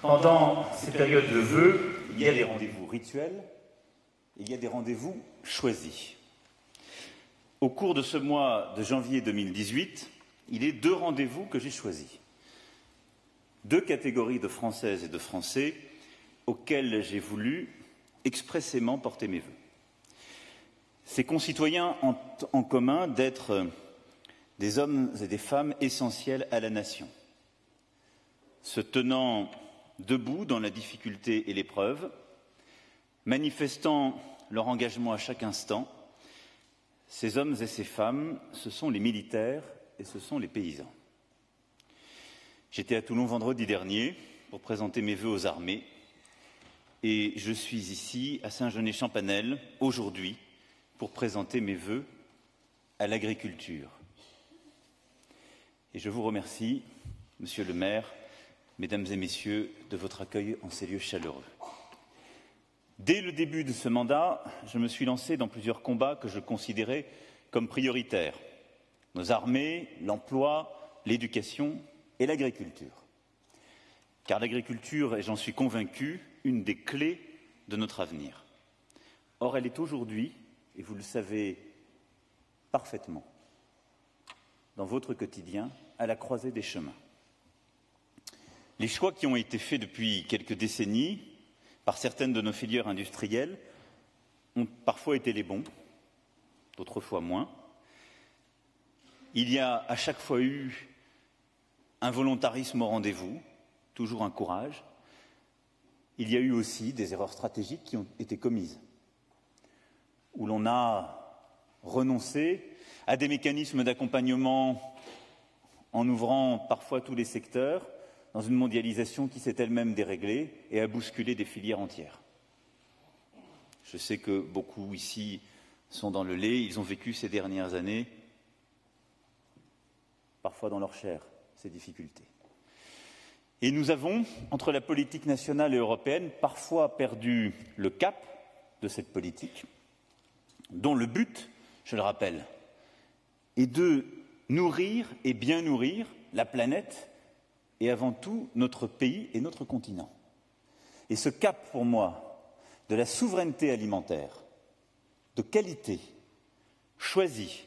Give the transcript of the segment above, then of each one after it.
Pendant ces périodes de vœux, il y a des rendez-vous rituels et il y a des rendez-vous choisis. Au cours de ce mois de janvier 2018, il est deux rendez-vous que j'ai choisis. Deux catégories de Françaises et de Français auxquels j'ai voulu expressément porter mes vœux. Ces concitoyens ont en commun d'être des hommes et des femmes essentiels à la nation, se tenant debout dans la difficulté et l'épreuve, manifestant leur engagement à chaque instant. Ces hommes et ces femmes, ce sont les militaires et ce sont les paysans. J'étais à Toulon vendredi dernier pour présenter mes vœux aux armées et je suis ici à Saint-Genès-Champanel aujourd'hui pour présenter mes vœux à l'agriculture. Et je vous remercie, Monsieur le maire, Mesdames et Messieurs, de votre accueil en ces lieux chaleureux. Dès le début de ce mandat, je me suis lancé dans plusieurs combats que je considérais comme prioritaires. Nos armées, l'emploi, l'éducation et l'agriculture. Car l'agriculture est, j'en suis convaincu, une des clés de notre avenir. Or, elle est aujourd'hui, et vous le savez parfaitement, dans votre quotidien, à la croisée des chemins. Les choix qui ont été faits depuis quelques décennies par certaines de nos filières industrielles ont parfois été les bons, d'autres fois moins. Il y a à chaque fois eu un volontarisme au rendez-vous, toujours un courage. Il y a eu aussi des erreurs stratégiques qui ont été commises, où l'on a renoncé à des mécanismes d'accompagnement en ouvrant parfois tous les secteurs, dans une mondialisation qui s'est elle-même déréglée et a bousculé des filières entières. Je sais que beaucoup ici sont dans le lait, ils ont vécu ces dernières années, parfois dans leur chair, ces difficultés. Et nous avons, entre la politique nationale et européenne, parfois perdu le cap de cette politique, dont le but, je le rappelle, est de nourrir et bien nourrir la planète et avant tout notre pays et notre continent. Et ce cap, pour moi, de la souveraineté alimentaire, de qualité, choisie,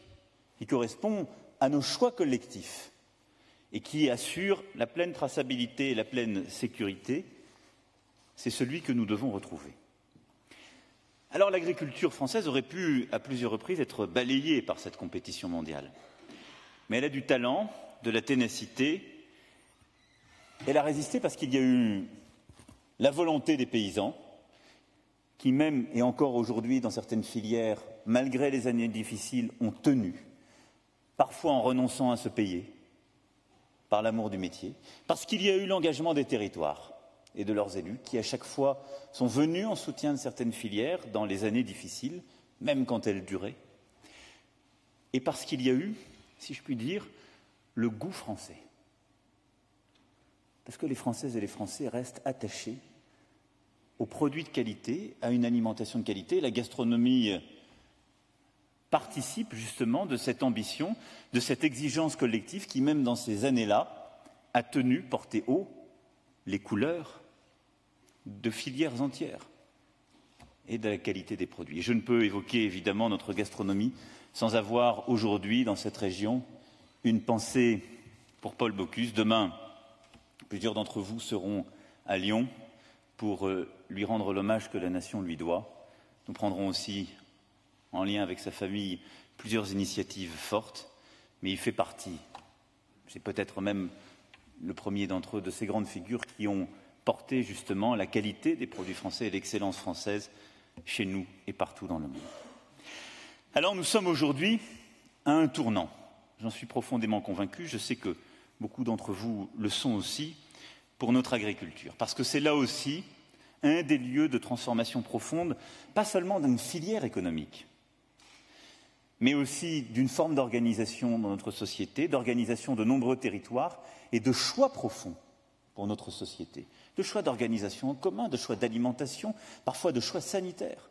qui correspond à nos choix collectifs et qui assure la pleine traçabilité et la pleine sécurité, c'est celui que nous devons retrouver. Alors l'agriculture française aurait pu, à plusieurs reprises, être balayée par cette compétition mondiale. Mais elle a du talent, de la ténacité. Elle a résisté parce qu'il y a eu la volonté des paysans, qui même et encore aujourd'hui dans certaines filières, malgré les années difficiles, ont tenu, parfois en renonçant à se payer, par l'amour du métier, parce qu'il y a eu l'engagement des territoires et de leurs élus, qui à chaque fois sont venus en soutien de certaines filières dans les années difficiles, même quand elles duraient, et parce qu'il y a eu, si je puis dire, le goût français. Parce que les Françaises et les Français restent attachés aux produits de qualité, à une alimentation de qualité. La gastronomie participe justement de cette ambition, de cette exigence collective qui, même dans ces années-là, a tenu porter haut les couleurs de filières entières et de la qualité des produits. Et je ne peux évoquer évidemment notre gastronomie sans avoir aujourd'hui dans cette région une pensée pour Paul Bocuse. Demain, plusieurs d'entre vous seront à Lyon pour lui rendre l'hommage que la nation lui doit. Nous prendrons aussi, en lien avec sa famille, plusieurs initiatives fortes, mais il fait partie, c'est peut-être même le premier d'entre eux, de ces grandes figures qui ont porté justement la qualité des produits français et l'excellence française chez nous et partout dans le monde. Alors nous sommes aujourd'hui à un tournant. J'en suis profondément convaincu, je sais que beaucoup d'entre vous le sont aussi, pour notre agriculture. Parce que c'est là aussi un des lieux de transformation profonde, pas seulement d'une filière économique, mais aussi d'une forme d'organisation dans notre société, d'organisation de nombreux territoires et de choix profonds pour notre société. De choix d'organisation en commun, de choix d'alimentation, parfois de choix sanitaires.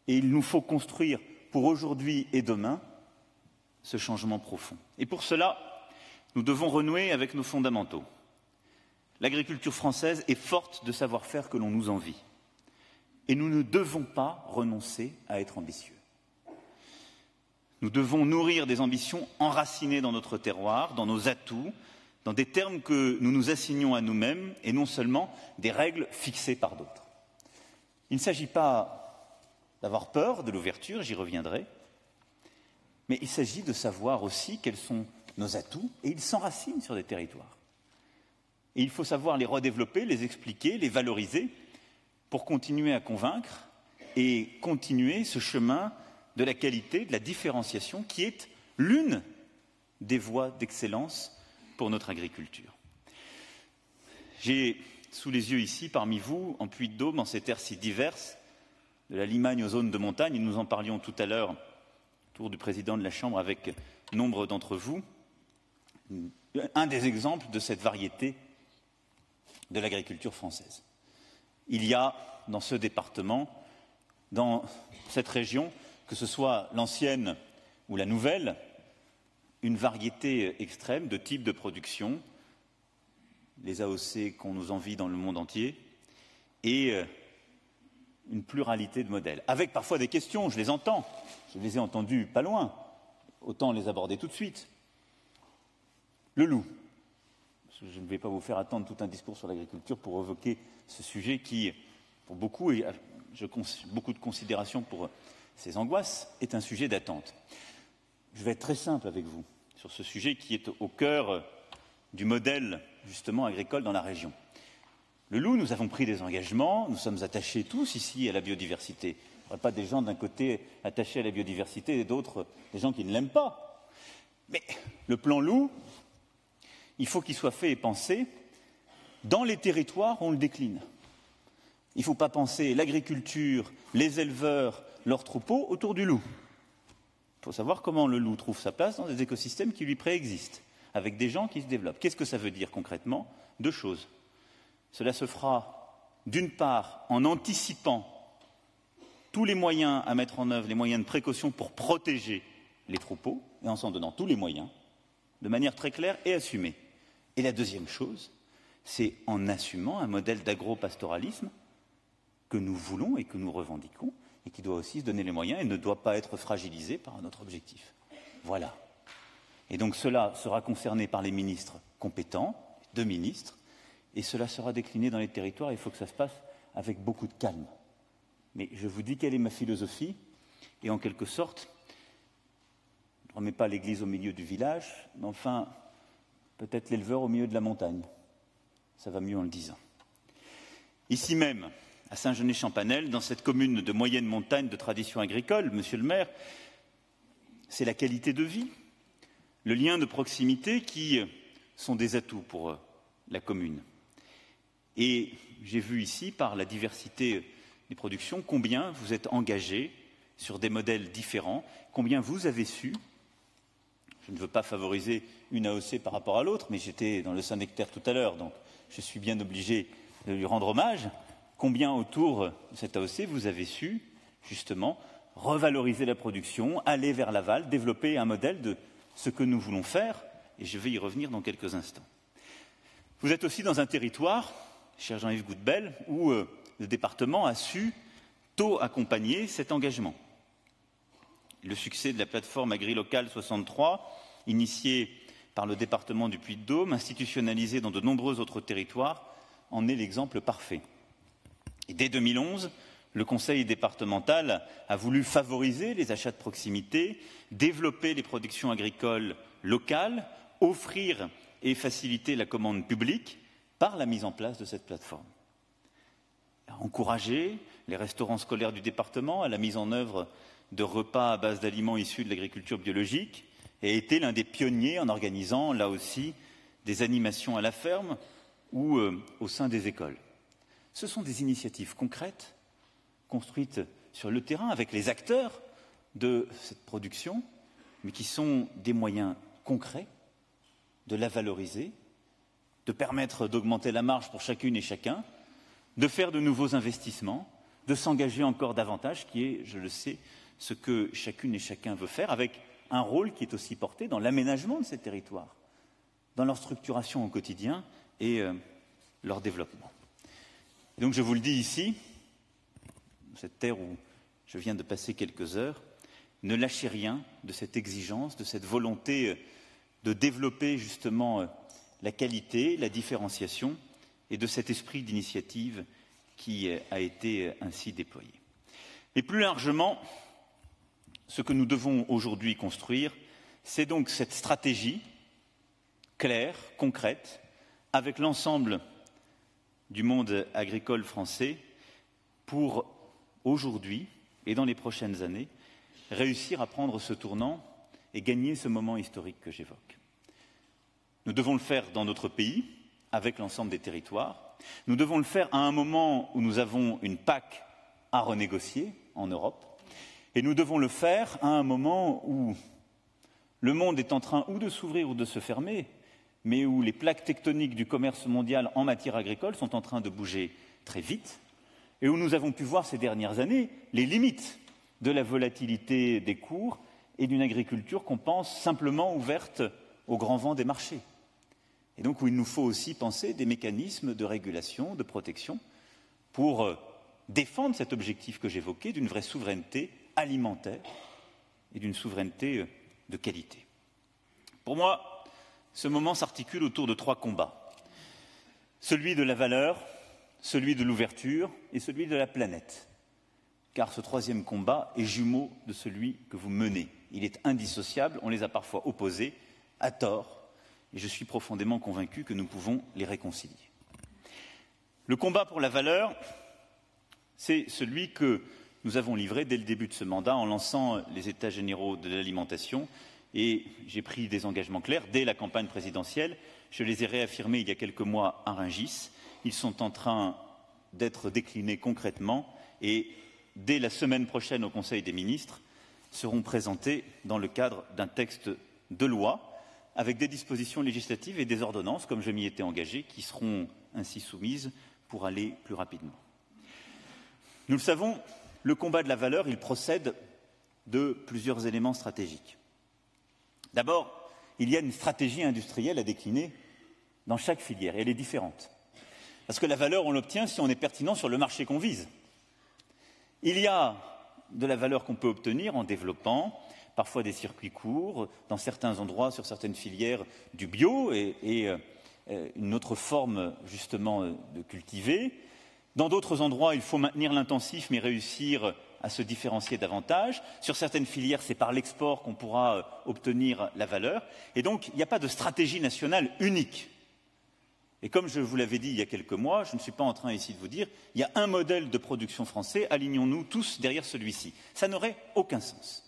Et il nous faut construire pour aujourd'hui et demain ce changement profond. Et pour cela, nous devons renouer avec nos fondamentaux. L'agriculture française est forte de savoir-faire que l'on nous envie. Et nous ne devons pas renoncer à être ambitieux. Nous devons nourrir des ambitions enracinées dans notre terroir, dans nos atouts, dans des termes que nous nous assignons à nous-mêmes et non seulement des règles fixées par d'autres. Il ne s'agit pas d'avoir peur de l'ouverture, j'y reviendrai, mais il s'agit de savoir aussi quels sont nos atouts et ils s'enracinent sur des territoires. Et il faut savoir les redévelopper, les expliquer, les valoriser pour continuer à convaincre et continuer ce chemin de la qualité, de la différenciation qui est l'une des voies d'excellence pour notre agriculture. J'ai sous les yeux ici, parmi vous, en Puy-de-Dôme, en ces terres si diverses, de la Limagne aux zones de montagne, et nous en parlions tout à l'heure autour du président de la Chambre avec nombre d'entre vous, un des exemples de cette variété de l'agriculture française. Il y a dans ce département, dans cette région, que ce soit l'ancienne ou la nouvelle, une variété extrême de types de production, les AOC qu'on nous envie dans le monde entier, et une pluralité de modèles. Avec parfois des questions, je les entends, je les ai entendues pas loin, autant les aborder tout de suite. Le loup. Je ne vais pas vous faire attendre tout un discours sur l'agriculture pour évoquer ce sujet qui, pour beaucoup, et beaucoup de considération pour ces angoisses, est un sujet d'attente. Je vais être très simple avec vous sur ce sujet qui est au cœur du modèle, justement, agricole dans la région. Le loup, nous avons pris des engagements, nous sommes attachés tous ici à la biodiversité. Il n'y aurait pas des gens d'un côté attachés à la biodiversité et d'autres des gens qui ne l'aiment pas. Mais le plan loup, il faut qu'il soit fait et pensé dans les territoires où on le décline. Il ne faut pas penser l'agriculture, les éleveurs, leurs troupeaux autour du loup. Il faut savoir comment le loup trouve sa place dans des écosystèmes qui lui préexistent, avec des gens qui se développent. Qu'est-ce que ça veut dire concrètement? Deux choses. Cela se fera, d'une part, en anticipant tous les moyens à mettre en œuvre, les moyens de précaution pour protéger les troupeaux, et en s'en donnant tous les moyens, de manière très claire et assumée. Et la deuxième chose, c'est en assumant un modèle d'agro-pastoralisme que nous voulons et que nous revendiquons, et qui doit aussi se donner les moyens et ne doit pas être fragilisé par un autre objectif. Voilà. Et donc cela sera concerné par les ministres compétents, 2 ministres, et cela sera décliné dans les territoires. Il faut que ça se passe avec beaucoup de calme. Mais je vous dis quelle est ma philosophie, et en quelque sorte, je ne remets pas l'église au milieu du village, mais enfin, peut-être l'éleveur au milieu de la montagne. Ça va mieux en le disant. Ici même, à Saint-Genès-Champanel, dans cette commune de moyenne montagne de tradition agricole, monsieur le maire, c'est la qualité de vie, le lien de proximité qui sont des atouts pour la commune. Et j'ai vu ici, par la diversité des productions, combien vous êtes engagés sur des modèles différents, combien vous avez su, je ne veux pas favoriser une AOC par rapport à l'autre, mais j'étais dans le Saint-Nectaire tout à l'heure, donc je suis bien obligé de lui rendre hommage, combien autour de cette AOC vous avez su, justement, revaloriser la production, aller vers l'aval, développer un modèle de ce que nous voulons faire, et je vais y revenir dans quelques instants. Vous êtes aussi dans un territoire, cher Jean-Yves Goudbel, où le département a su tôt accompagner cet engagement. Le succès de la plateforme AgriLocal 63, initiée par le département du Puy-de-Dôme, institutionnalisée dans de nombreux autres territoires, en est l'exemple parfait. Et dès 2011, le conseil départemental a voulu favoriser les achats de proximité, développer les productions agricoles locales, offrir et faciliter la commande publique par la mise en place de cette plateforme. Encourager les restaurants scolaires du département à la mise en œuvre de repas à base d'aliments issus de l'agriculture biologique et a été l'un des pionniers en organisant, là aussi, des animations à la ferme ou au sein des écoles. Ce sont des initiatives concrètes, construites sur le terrain avec les acteurs de cette production, mais qui sont des moyens concrets de la valoriser, de permettre d'augmenter la marge pour chacune et chacun, de faire de nouveaux investissements, de s'engager encore davantage, qui est, je le sais, ce que chacune et chacun veut faire, avec un rôle qui est aussi porté dans l'aménagement de ces territoires, dans leur structuration au quotidien et leur développement. Et donc je vous le dis ici, cette terre où je viens de passer quelques heures, ne lâchez rien de cette exigence, de cette volonté de développer justement la qualité, la différenciation et de cet esprit d'initiative qui a été ainsi déployé. Et plus largement, ce que nous devons aujourd'hui construire, c'est donc cette stratégie claire, concrète, avec l'ensemble du monde agricole français pour aujourd'hui et dans les prochaines années réussir à prendre ce tournant et gagner ce moment historique que j'évoque. Nous devons le faire dans notre pays, avec l'ensemble des territoires. Nous devons le faire à un moment où nous avons une PAC à renégocier en Europe. Et nous devons le faire à un moment où le monde est en train ou de s'ouvrir ou de se fermer, mais où les plaques tectoniques du commerce mondial en matière agricole sont en train de bouger très vite, et où nous avons pu voir ces dernières années les limites de la volatilité des cours et d'une agriculture qu'on pense simplement ouverte au grand vent des marchés. Et donc où il nous faut aussi penser des mécanismes de régulation, de protection, pour défendre cet objectif que j'évoquais d'une vraie souveraineté alimentaire et d'une souveraineté de qualité. Pour moi, ce moment s'articule autour de 3 combats. Celui de la valeur, celui de l'ouverture et celui de la planète. Car ce 3e combat est jumeau de celui que vous menez. Il est indissociable, on les a parfois opposés, à tort, et je suis profondément convaincu que nous pouvons les réconcilier. Le combat pour la valeur, c'est celui que nous avons livré dès le début de ce mandat en lançant les États généraux de l'alimentation, et j'ai pris des engagements clairs dès la campagne présidentielle. Je les ai réaffirmés il y a quelques mois à Rungis. Ils sont en train d'être déclinés concrètement et dès la semaine prochaine au Conseil des ministres seront présentés dans le cadre d'un texte de loi avec des dispositions législatives et des ordonnances, comme je m'y étais engagé, qui seront ainsi soumises pour aller plus rapidement. Nous le savons, le combat de la valeur, il procède de plusieurs éléments stratégiques. D'abord, il y a une stratégie industrielle à décliner dans chaque filière, et elle est différente. Parce que la valeur, on l'obtient si on est pertinent sur le marché qu'on vise. Il y a de la valeur qu'on peut obtenir en développant parfois des circuits courts, dans certains endroits, sur certaines filières, du bio et une autre forme justement de cultiver. Dans d'autres endroits, il faut maintenir l'intensif mais réussir à se différencier davantage. Sur certaines filières, c'est par l'export qu'on pourra obtenir la valeur. Et donc, il n'y a pas de stratégie nationale unique. Et comme je vous l'avais dit il y a quelques mois, je ne suis pas en train ici de vous dire il y a un modèle de production français, alignons-nous tous derrière celui-ci. Ça n'aurait aucun sens.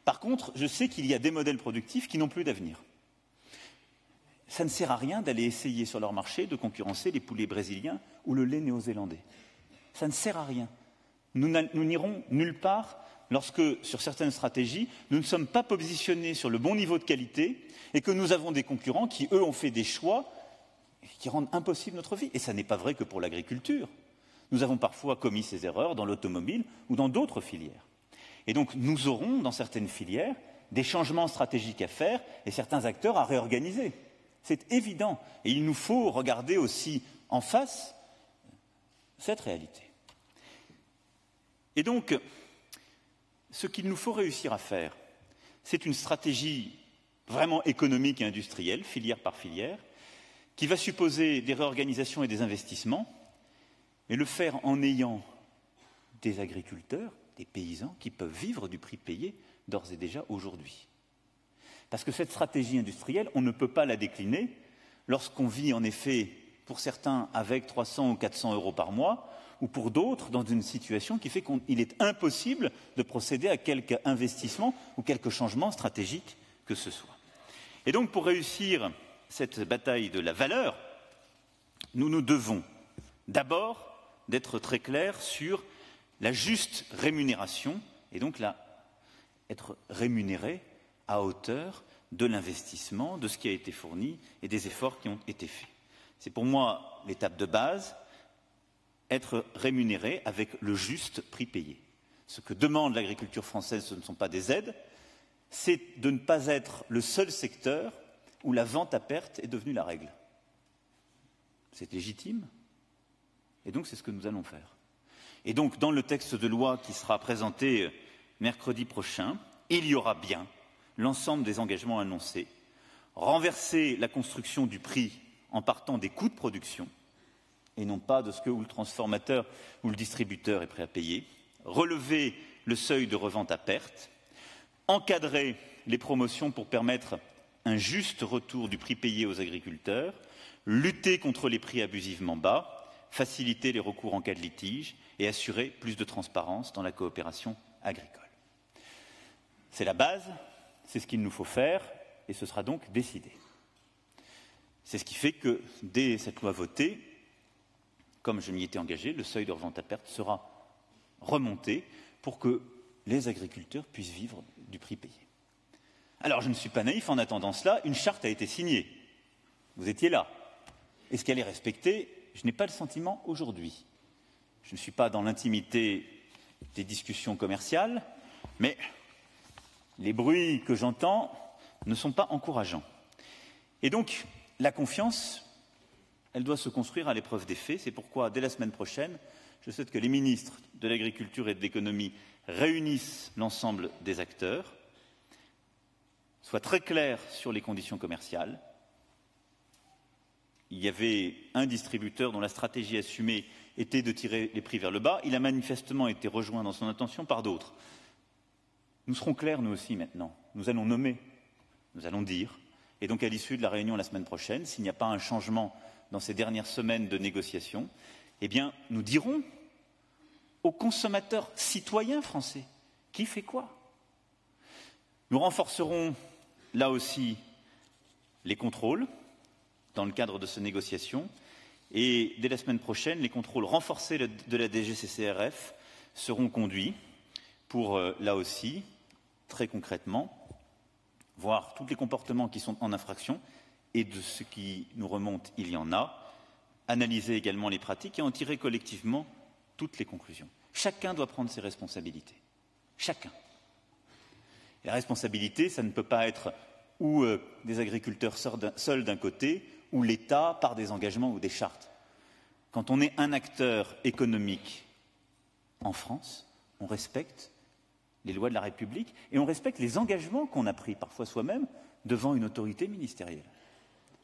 Par contre, je sais qu'il y a des modèles productifs qui n'ont plus d'avenir. Ça ne sert à rien d'aller essayer sur leur marché de concurrencer les poulets brésiliens ou le lait néo-zélandais. Ça ne sert à rien. Nous n'irons nulle part lorsque, sur certaines stratégies, nous ne sommes pas positionnés sur le bon niveau de qualité et que nous avons des concurrents qui, eux, ont fait des choix qui rendent impossible notre vie. Et ça n'est pas vrai que pour l'agriculture. Nous avons parfois commis ces erreurs dans l'automobile ou dans d'autres filières. Et donc, nous aurons, dans certaines filières, des changements stratégiques à faire et certains acteurs à réorganiser. C'est évident. Et il nous faut regarder aussi en face cette réalité. Et donc, ce qu'il nous faut réussir à faire, c'est une stratégie vraiment économique et industrielle, filière par filière, qui va supposer des réorganisations et des investissements, et le faire en ayant des agriculteurs, des paysans qui peuvent vivre du prix payé d'ores et déjà aujourd'hui. Parce que cette stratégie industrielle, on ne peut pas la décliner lorsqu'on vit en effet, pour certains, avec 300 ou 400 euros par mois, ou pour d'autres, dans une situation qui fait qu'il est impossible de procéder à quelque investissement ou quelque changement stratégique que ce soit. Et donc, pour réussir cette bataille de la valeur, nous nous devons d'abord d'être très clairs sur la juste rémunération, et donc être rémunéré à hauteur de l'investissement, de ce qui a été fourni et des efforts qui ont été faits. C'est pour moi l'étape de base, être rémunéré avec le juste prix payé. Ce que demande l'agriculture française, ce ne sont pas des aides, c'est de ne pas être le seul secteur où la vente à perte est devenue la règle. c'est légitime, et donc c'est ce que nous allons faire. Et donc dans le texte de loi qui sera présenté mercredi prochain, il y aura bien l'ensemble des engagements annoncés, renverser la construction du prix en partant des coûts de production, et non pas de ce que ou le transformateur ou le distributeur est prêt à payer, relever le seuil de revente à perte, encadrer les promotions pour permettre un juste retour du prix payé aux agriculteurs, lutter contre les prix abusivement bas, faciliter les recours en cas de litige et assurer plus de transparence dans la coopération agricole. C'est la base, c'est ce qu'il nous faut faire et ce sera donc décidé. C'est ce qui fait que dès cette loi votée, comme je m'y étais engagé, le seuil de revente à perte sera remonté pour que les agriculteurs puissent vivre du prix payé. Alors, je ne suis pas naïf, en attendant cela, une charte a été signée. Vous étiez là. Est-ce qu'elle est respectée? Je n'ai pas le sentiment aujourd'hui. Je ne suis pas dans l'intimité des discussions commerciales, mais les bruits que j'entends ne sont pas encourageants. Et donc, la confiance, elle doit se construire à l'épreuve des faits. C'est pourquoi, dès la semaine prochaine, je souhaite que les ministres de l'Agriculture et de l'Économie réunissent l'ensemble des acteurs, soient très clairs sur les conditions commerciales. Il y avait un distributeur dont la stratégie assumée était de tirer les prix vers le bas. Il a manifestement été rejoint dans son intention par d'autres. Nous serons clairs, nous aussi, maintenant. Nous allons nommer, nous allons dire. Et donc, à l'issue de la réunion la semaine prochaine, s'il n'y a pas un changement dans ces dernières semaines de négociations, eh bien, nous dirons aux consommateurs citoyens français qui fait quoi. Nous renforcerons là aussi les contrôles dans le cadre de ces négociations et dès la semaine prochaine, les contrôles renforcés de la DGCCRF seront conduits pour, là aussi, très concrètement, voir tous les comportements qui sont en infraction et de ce qui nous remonte, il y en a, analyser également les pratiques et en tirer collectivement toutes les conclusions. Chacun doit prendre ses responsabilités. Chacun. Et la responsabilité, ça ne peut pas être ou des agriculteurs seuls d'un côté, ou l'État par des engagements ou des chartes. Quand on est un acteur économique en France, on respecte les lois de la République et on respecte les engagements qu'on a pris, parfois soi-même, devant une autorité ministérielle.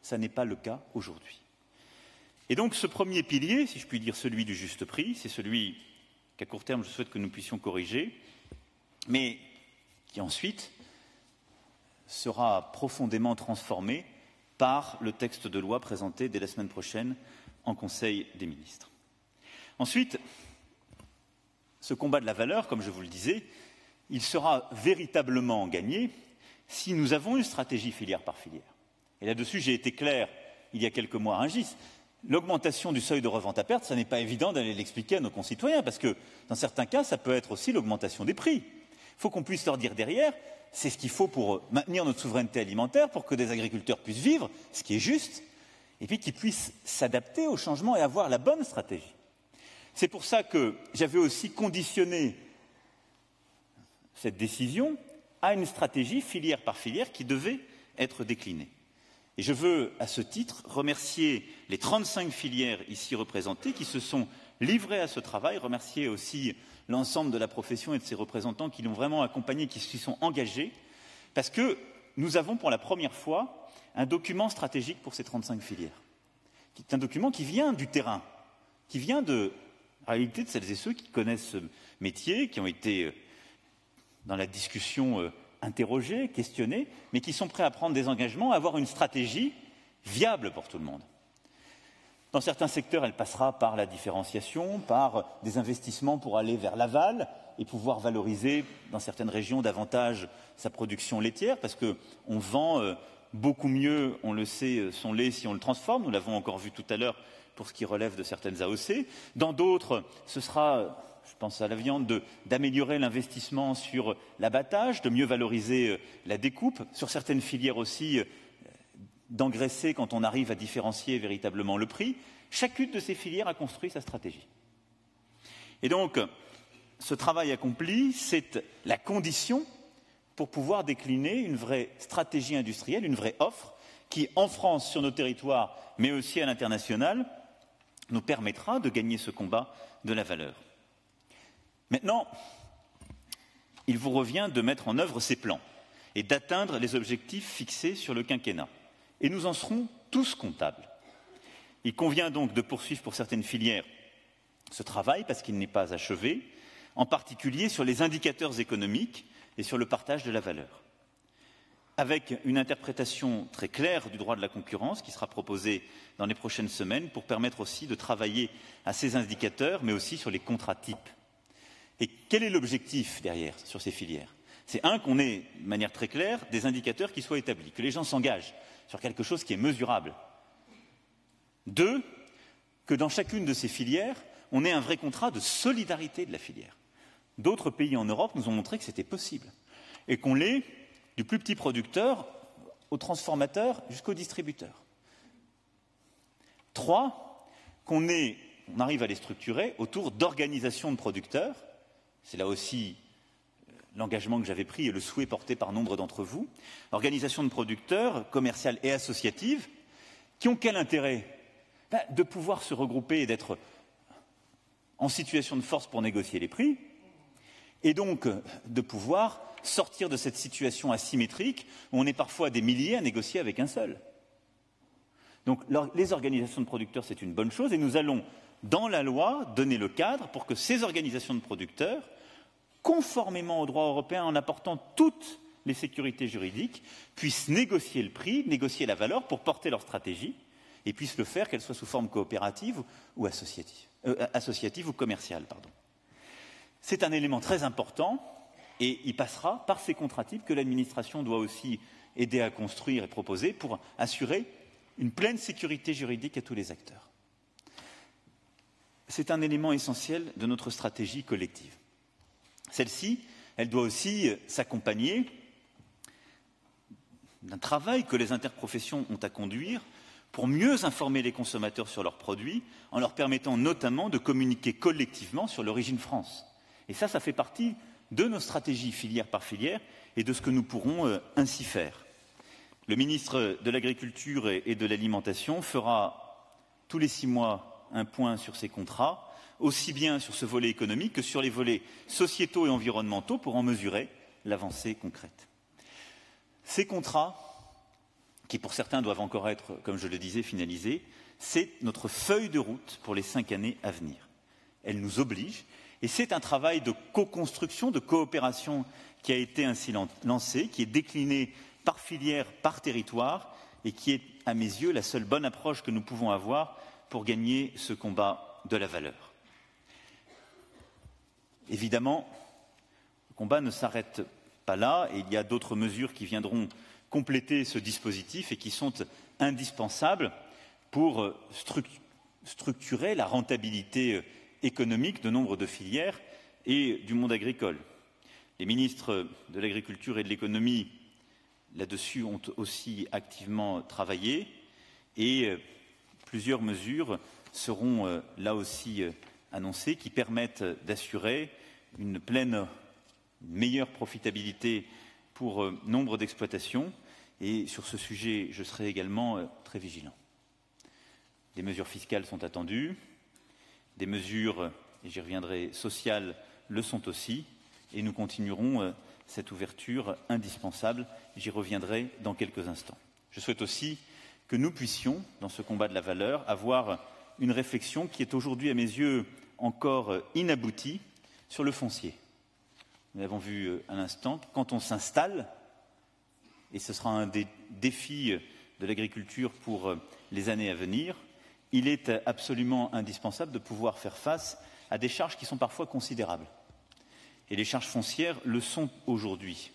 Ça n'est pas le cas aujourd'hui. Et donc ce premier pilier, si je puis dire celui du juste prix, c'est celui qu'à court terme je souhaite que nous puissions corriger, mais qui ensuite sera profondément transformé par le texte de loi présenté dès la semaine prochaine en Conseil des ministres. Ensuite, ce combat de la valeur, comme je vous le disais, il sera véritablement gagné si nous avons une stratégie filière par filière. Et là-dessus, j'ai été clair il y a quelques mois à Rungis. L'augmentation du seuil de revente à perte, ça n'est pas évident d'aller l'expliquer à nos concitoyens, parce que dans certains cas, ça peut être aussi l'augmentation des prix. Il faut qu'on puisse leur dire derrière, c'est ce qu'il faut pour maintenir notre souveraineté alimentaire, pour que des agriculteurs puissent vivre, ce qui est juste, et puis qu'ils puissent s'adapter au changement et avoir la bonne stratégie. C'est pour ça que j'avais aussi conditionné cette décision à une stratégie filière par filière qui devait être déclinée. Et je veux, à ce titre, remercier les 35 filières ici représentées qui se sont livrées à ce travail, remercier aussi l'ensemble de la profession et de ses représentants qui l'ont vraiment accompagné, qui s'y sont engagés, parce que nous avons pour la première fois un document stratégique pour ces 35 filières. C'est un document qui vient du terrain, qui vient de la réalité de celles et ceux qui connaissent ce métier, qui ont été dans la discussion interrogés, questionnés, mais qui sont prêts à prendre des engagements, à avoir une stratégie viable pour tout le monde. Dans certains secteurs, elle passera par la différenciation, par des investissements pour aller vers l'aval et pouvoir valoriser dans certaines régions davantage sa production laitière, parce qu'on vend beaucoup mieux, on le sait, son lait si on le transforme. Nous l'avons encore vu tout à l'heure pour ce qui relève de certaines AOC. Dans d'autres, ce sera, je pense à la viande, d'améliorer l'investissement sur l'abattage, de mieux valoriser la découpe. Sur certaines filières aussi, d'engraisser quand on arrive à différencier véritablement le prix. Chacune de ces filières a construit sa stratégie. Et donc, ce travail accompli, c'est la condition pour pouvoir décliner une vraie stratégie industrielle, une vraie offre qui, en France, sur nos territoires, mais aussi à l'international, nous permettra de gagner ce combat de la valeur. Maintenant, il vous revient de mettre en œuvre ces plans et d'atteindre les objectifs fixés sur le quinquennat. Et nous en serons tous comptables. Il convient donc de poursuivre pour certaines filières ce travail parce qu'il n'est pas achevé, en particulier sur les indicateurs économiques et sur le partage de la valeur. Avec une interprétation très claire du droit de la concurrence qui sera proposée dans les prochaines semaines pour permettre aussi de travailler à ces indicateurs, mais aussi sur les contrats types. Et quel est l'objectif derrière sur ces filières? C'est qu'on ait, de manière très claire, des indicateurs qui soient établis, que les gens s'engagent sur quelque chose qui est mesurable. 2, que dans chacune de ces filières, on ait un vrai contrat de solidarité de la filière. D'autres pays en Europe nous ont montré que c'était possible et qu'on l'ait du plus petit producteur au transformateur jusqu'au distributeur. 3, qu'on arrive à les structurer autour d'organisations de producteurs. C'est là aussi l'engagement que j'avais pris et le souhait porté par nombre d'entre vous. Organisations de producteurs, commerciales et associatives, qui ont quel intérêt? De pouvoir se regrouper et d'être en situation de force pour négocier les prix, et donc de pouvoir sortir de cette situation asymétrique où on est parfois des milliers à négocier avec un seul. Donc les organisations de producteurs, c'est une bonne chose, et nous allons, dans la loi, donner le cadre pour que ces organisations de producteurs, conformément au droit européen, en apportant toutes les sécurités juridiques, puissent négocier le prix, négocier la valeur pour porter leur stratégie, et puissent le faire, qu'elle soit sous forme coopérative ou associative ou commerciale. C'est un élément très important, et il passera par ces contrats types que l'administration doit aussi aider à construire et proposer pour assurer une pleine sécurité juridique à tous les acteurs. C'est un élément essentiel de notre stratégie collective. Celle-ci, elle doit aussi s'accompagner d'un travail que les interprofessions ont à conduire pour mieux informer les consommateurs sur leurs produits, en leur permettant notamment de communiquer collectivement sur l'origine France. Et ça fait partie de nos stratégies filière par filière et de ce que nous pourrons ainsi faire. Le ministre de l'Agriculture et de l'Alimentation fera tous les 6 mois un point sur ces contrats, aussi bien sur ce volet économique que sur les volets sociétaux et environnementaux pour en mesurer l'avancée concrète. Ces contrats, qui pour certains doivent encore être, comme je le disais, finalisés, c'est notre feuille de route pour les 5 années à venir. Elle nous oblige, et c'est un travail de co-construction, de coopération qui a été ainsi lancé, qui est décliné par filière, par territoire, et qui est, à mes yeux, la seule bonne approche que nous pouvons avoir pour gagner ce combat de la valeur. Évidemment, le combat ne s'arrête pas là, et il y a d'autres mesures qui viendront compléter ce dispositif et qui sont indispensables pour structurer la rentabilité économique de nombre de filières et du monde agricole. Les ministres de l'Agriculture et de l'Économie, là-dessus, ont aussi activement travaillé et plusieurs mesures seront là aussi annoncées qui permettent d'assurer une meilleure profitabilité pour nombre d'exploitations, et sur ce sujet, je serai également très vigilant. Des mesures fiscales sont attendues, des mesures, et j'y reviendrai, sociales le sont aussi, et nous continuerons cette ouverture indispensable. J'y reviendrai dans quelques instants. Je souhaite aussi que nous puissions, dans ce combat de la valeur, avoir une réflexion qui est aujourd'hui, à mes yeux, encore inaboutie sur le foncier. Nous l'avons vu à l'instant, quand on s'installe, et ce sera un des défis de l'agriculture pour les années à venir, il est absolument indispensable de pouvoir faire face à des charges qui sont parfois considérables. Et les charges foncières le sont aujourd'hui.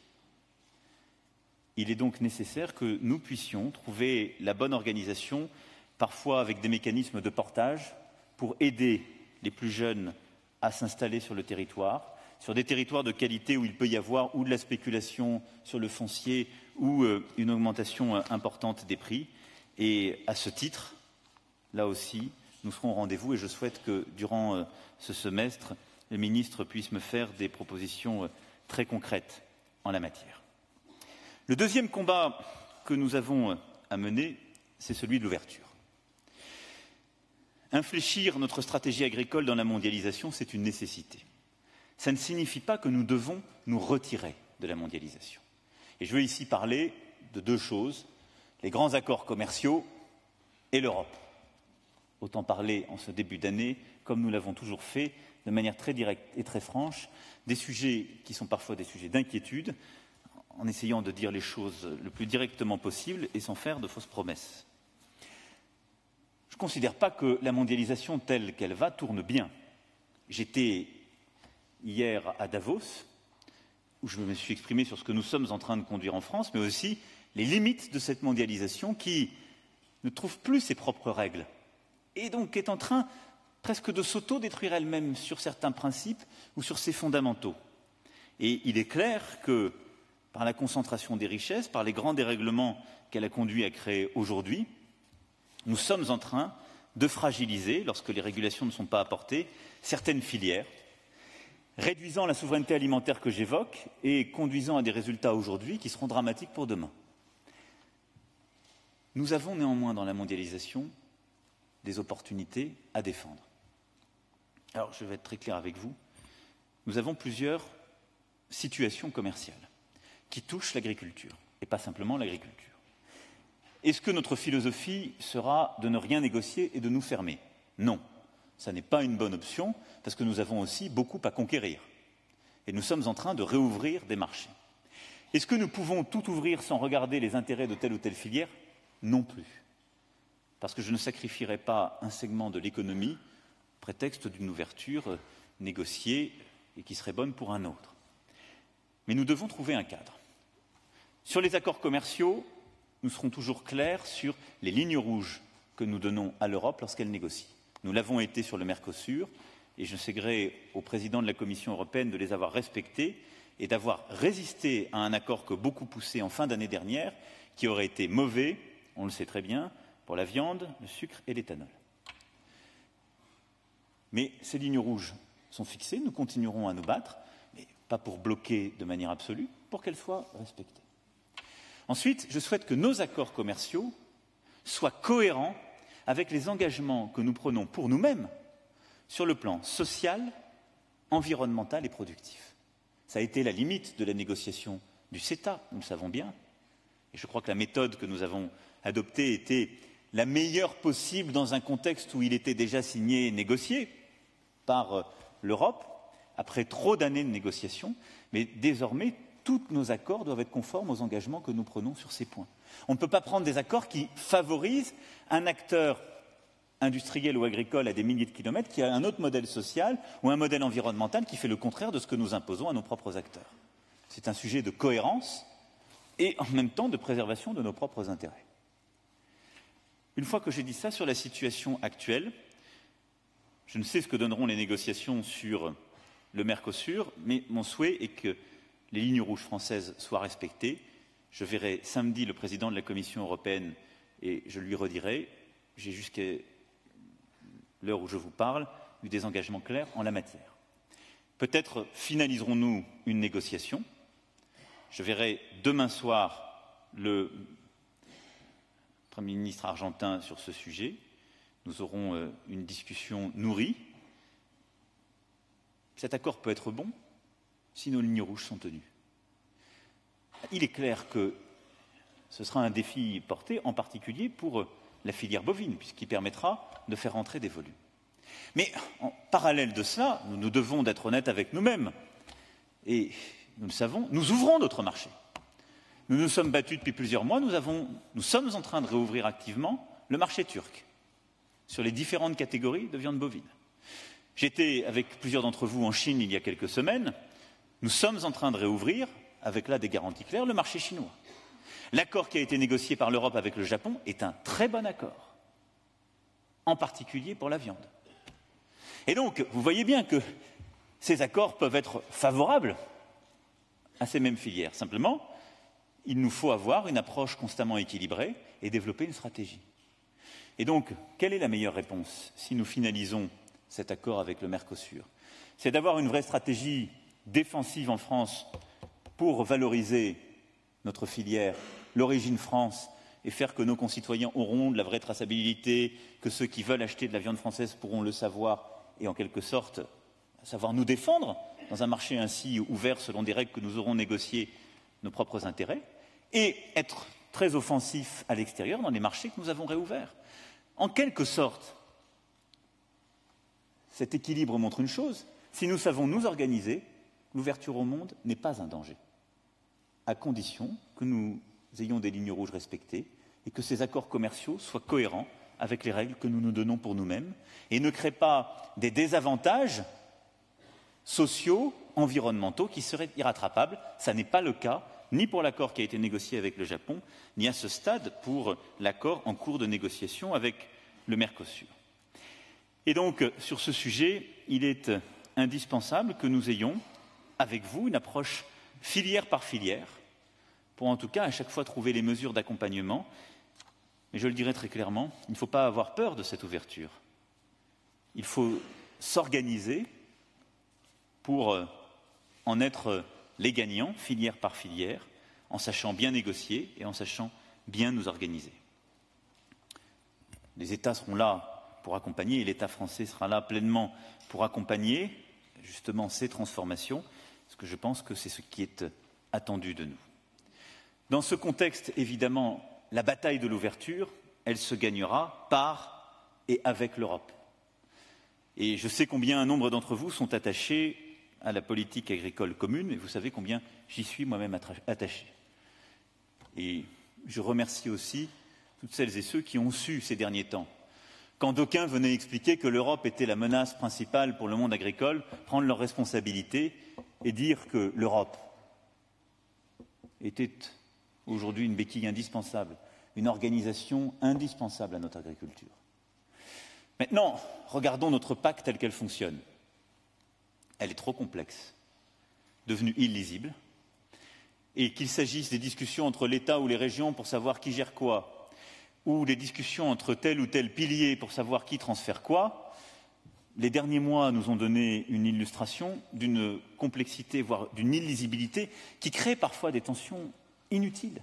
Il est donc nécessaire que nous puissions trouver la bonne organisation, parfois avec des mécanismes de portage, pour aider les plus jeunes à s'installer sur le territoire, sur des territoires de qualité où il peut y avoir ou de la spéculation sur le foncier ou une augmentation importante des prix. Et à ce titre, là aussi, nous serons au rendez-vous et je souhaite que, durant ce semestre, le ministre puisse me faire des propositions très concrètes en la matière. Le deuxième combat que nous avons à mener, c'est celui de l'ouverture. Infléchir notre stratégie agricole dans la mondialisation, c'est une nécessité. Ça ne signifie pas que nous devons nous retirer de la mondialisation. Et je veux ici parler de deux choses, les grands accords commerciaux et l'Europe. Autant parler en ce début d'année, comme nous l'avons toujours fait, de manière très directe et très franche, des sujets qui sont parfois des sujets d'inquiétude, en essayant de dire les choses le plus directement possible et sans faire de fausses promesses. Je ne considère pas que la mondialisation telle qu'elle va tourne bien. J'étais hier à Davos, où je me suis exprimé sur ce que nous sommes en train de conduire en France, mais aussi les limites de cette mondialisation qui ne trouve plus ses propres règles et donc est en train presque de s'auto-détruire elle-même sur certains principes ou sur ses fondamentaux. Et il est clair que, par la concentration des richesses, par les grands dérèglements qu'elle a conduit à créer aujourd'hui, nous sommes en train de fragiliser, lorsque les régulations ne sont pas apportées, certaines filières, réduisant la souveraineté alimentaire que j'évoque et conduisant à des résultats aujourd'hui qui seront dramatiques pour demain. Nous avons néanmoins dans la mondialisation des opportunités à défendre. Alors, je vais être très clair avec vous. Nous avons plusieurs situations commerciales qui touchent l'agriculture, et pas simplement l'agriculture. Est-ce que notre philosophie sera de ne rien négocier et de nous fermer? Non, ça n'est pas une bonne option, parce que nous avons aussi beaucoup à conquérir. Et nous sommes en train de réouvrir des marchés. Est-ce que nous pouvons tout ouvrir sans regarder les intérêts de telle ou telle filière? Non plus. Parce que je ne sacrifierai pas un segment de l'économie au prétexte d'une ouverture négociée et qui serait bonne pour un autre. Mais nous devons trouver un cadre. Sur les accords commerciaux, nous serons toujours clairs sur les lignes rouges que nous donnons à l'Europe lorsqu'elle négocie. Nous l'avons été sur le Mercosur et je sais gré au président de la Commission européenne de les avoir respectées et d'avoir résisté à un accord que beaucoup poussaient en fin d'année dernière, qui aurait été mauvais, on le sait très bien, pour la viande, le sucre et l'éthanol. Mais ces lignes rouges sont fixées, nous continuerons à nous battre, mais pas pour bloquer de manière absolue, pour qu'elles soient respectées. Ensuite, je souhaite que nos accords commerciaux soient cohérents avec les engagements que nous prenons pour nous-mêmes sur le plan social, environnemental et productif. Ça a été la limite de la négociation du CETA, nous le savons bien, et je crois que la méthode que nous avons adoptée était la meilleure possible dans un contexte où il était déjà signé et négocié par l'Europe, après trop d'années de négociations, mais désormais, tous nos accords doivent être conformes aux engagements que nous prenons sur ces points. On ne peut pas prendre des accords qui favorisent un acteur industriel ou agricole à des milliers de kilomètres qui a un autre modèle social ou un modèle environnemental qui fait le contraire de ce que nous imposons à nos propres acteurs. C'est un sujet de cohérence et en même temps de préservation de nos propres intérêts. Une fois que j'ai dit ça sur la situation actuelle, je ne sais ce que donneront les négociations sur le Mercosur, mais mon souhait est que les lignes rouges françaises soient respectées. Je verrai samedi le président de la Commission européenne et je lui redirai, j'ai jusqu'à l'heure où je vous parle, eu des engagements clairs en la matière. Peut-être finaliserons-nous une négociation. Je verrai demain soir le Premier ministre argentin sur ce sujet. Nous aurons une discussion nourrie. Cet accord peut être bon si nos lignes rouges sont tenues. Il est clair que ce sera un défi porté, en particulier pour la filière bovine, puisqu'il permettra de faire entrer des volumes. Mais en parallèle de cela, nous devons d'être honnêtes avec nous-mêmes. Et nous le savons, nous ouvrons d'autres marchés. Nous nous sommes battus depuis plusieurs mois, nous sommes en train de réouvrir activement le marché turc sur les différentes catégories de viande bovine. J'étais avec plusieurs d'entre vous en Chine il y a quelques semaines. Nous sommes en train de réouvrir, avec là des garanties claires, le marché chinois. L'accord qui a été négocié par l'Europe avec le Japon est un très bon accord, en particulier pour la viande. Et donc, vous voyez bien que ces accords peuvent être favorables à ces mêmes filières. Simplement, il nous faut avoir une approche constamment équilibrée et développer une stratégie. Et donc, quelle est la meilleure réponse si nous finalisons cet accord avec le Mercosur? C'est d'avoir une vraie stratégie défensive en France pour valoriser notre filière, l'origine France et faire que nos concitoyens auront de la vraie traçabilité, que ceux qui veulent acheter de la viande française pourront le savoir et en quelque sorte savoir nous défendre dans un marché ainsi ouvert selon des règles que nous aurons négociées nos propres intérêts, et être très offensif à l'extérieur dans les marchés que nous avons réouverts. En quelque sorte, cet équilibre montre une chose: si nous savons nous organiser, l'ouverture au monde n'est pas un danger, à condition que nous ayons des lignes rouges respectées et que ces accords commerciaux soient cohérents avec les règles que nous nous donnons pour nous-mêmes et ne créent pas des désavantages sociaux, environnementaux qui seraient irrattrapables. Ce n'est pas le cas, ni pour l'accord qui a été négocié avec le Japon, ni à ce stade pour l'accord en cours de négociation avec le Mercosur. Et donc, sur ce sujet, il est indispensable que nous ayons, avec vous, une approche filière par filière, pour en tout cas à chaque fois trouver les mesures d'accompagnement. Mais je le dirai très clairement, il ne faut pas avoir peur de cette ouverture. Il faut s'organiser pour en être les gagnants, filière par filière, en sachant bien négocier et en sachant bien nous organiser. Les États seront là pour accompagner, et l'État français sera là pleinement pour accompagner justement ces transformations, parce que je pense que c'est ce qui est attendu de nous. Dans ce contexte, évidemment, la bataille de l'ouverture, elle se gagnera par et avec l'Europe. Et je sais combien un nombre d'entre vous sont attachés à la politique agricole commune, et vous savez combien j'y suis moi-même attaché. Et je remercie aussi toutes celles et ceux qui ont su ces derniers temps, quand d'aucuns venaient expliquer que l'Europe était la menace principale pour le monde agricole, prendre leurs responsabilités et dire que l'Europe était aujourd'hui une béquille indispensable, une organisation indispensable à notre agriculture. Maintenant, regardons notre PAC telle qu'elle fonctionne. Elle est trop complexe, devenue illisible, et qu'il s'agisse des discussions entre l'État ou les régions pour savoir qui gère quoi, ou des discussions entre tel ou tel pilier pour savoir qui transfère quoi, les derniers mois nous ont donné une illustration d'une complexité, voire d'une illisibilité, qui crée parfois des tensions inutiles.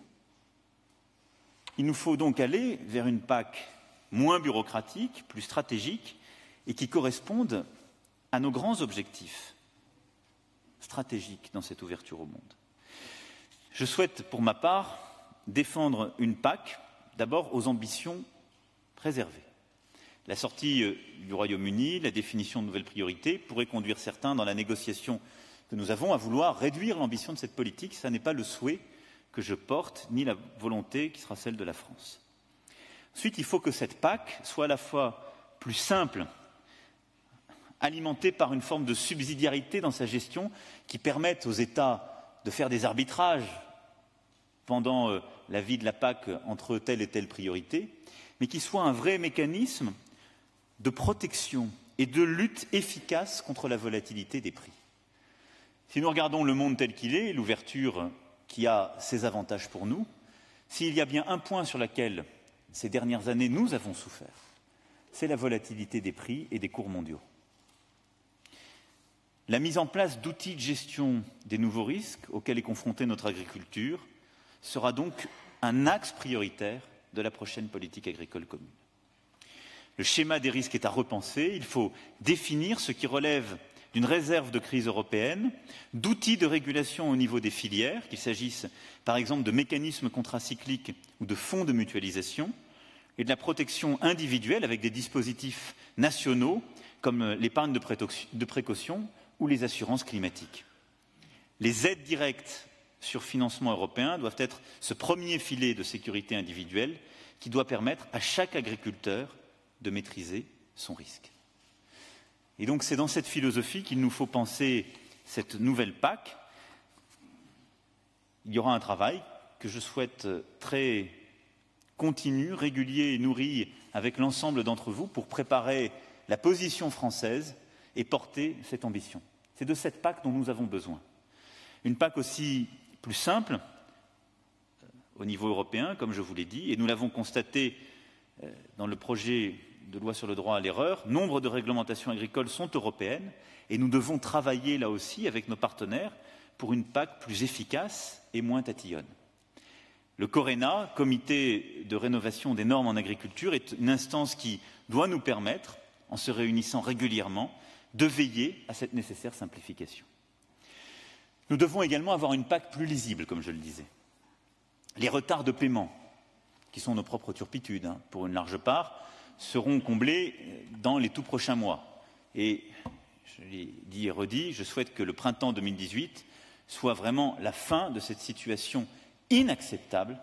Il nous faut donc aller vers une PAC moins bureaucratique, plus stratégique, et qui corresponde à nos grands objectifs stratégiques dans cette ouverture au monde. Je souhaite, pour ma part, défendre une PAC, d'abord aux ambitions préservées. La sortie du Royaume-Uni, la définition de nouvelles priorités pourraient conduire certains dans la négociation que nous avons à vouloir réduire l'ambition de cette politique. Ce n'est pas le souhait que je porte, ni la volonté qui sera celle de la France. Ensuite, il faut que cette PAC soit à la fois plus simple, alimentée par une forme de subsidiarité dans sa gestion qui permette aux États de faire des arbitrages pendant la vie de la PAC entre telle et telle priorité, mais qui soit un vrai mécanisme de protection et de lutte efficace contre la volatilité des prix. Si nous regardons le monde tel qu'il est, l'ouverture qui a ses avantages pour nous, s'il y a bien un point sur lequel ces dernières années nous avons souffert, c'est la volatilité des prix et des cours mondiaux. La mise en place d'outils de gestion des nouveaux risques auxquels est confrontée notre agriculture sera donc un axe prioritaire de la prochaine politique agricole commune. Le schéma des risques est à repenser. Il faut définir ce qui relève d'une réserve de crise européenne, d'outils de régulation au niveau des filières, qu'il s'agisse par exemple de mécanismes contracycliques ou de fonds de mutualisation, et de la protection individuelle avec des dispositifs nationaux comme l'épargne de précaution ou les assurances climatiques. Les aides directes sur financement européen doivent être ce premier filet de sécurité individuelle qui doit permettre à chaque agriculteur de maîtriser son risque. Et donc c'est dans cette philosophie qu'il nous faut penser cette nouvelle PAC. Il y aura un travail que je souhaite très continu, régulier et nourri avec l'ensemble d'entre vous pour préparer la position française et porter cette ambition. C'est de cette PAC dont nous avons besoin. Une PAC aussi plus simple au niveau européen, comme je vous l'ai dit, et nous l'avons constaté dans le projet de loi sur le droit à l'erreur. Nombre de réglementations agricoles sont européennes et nous devons travailler là aussi avec nos partenaires pour une PAC plus efficace et moins tatillonne. Le CORENA, Comité de rénovation des normes en agriculture, est une instance qui doit nous permettre, en se réunissant régulièrement, de veiller à cette nécessaire simplification. Nous devons également avoir une PAC plus lisible, comme je le disais. Les retards de paiement, qui sont nos propres turpitudes, pour une large part, seront comblés dans les tout prochains mois. Et, je l'ai dit et redit, je souhaite que le printemps 2018 soit vraiment la fin de cette situation inacceptable,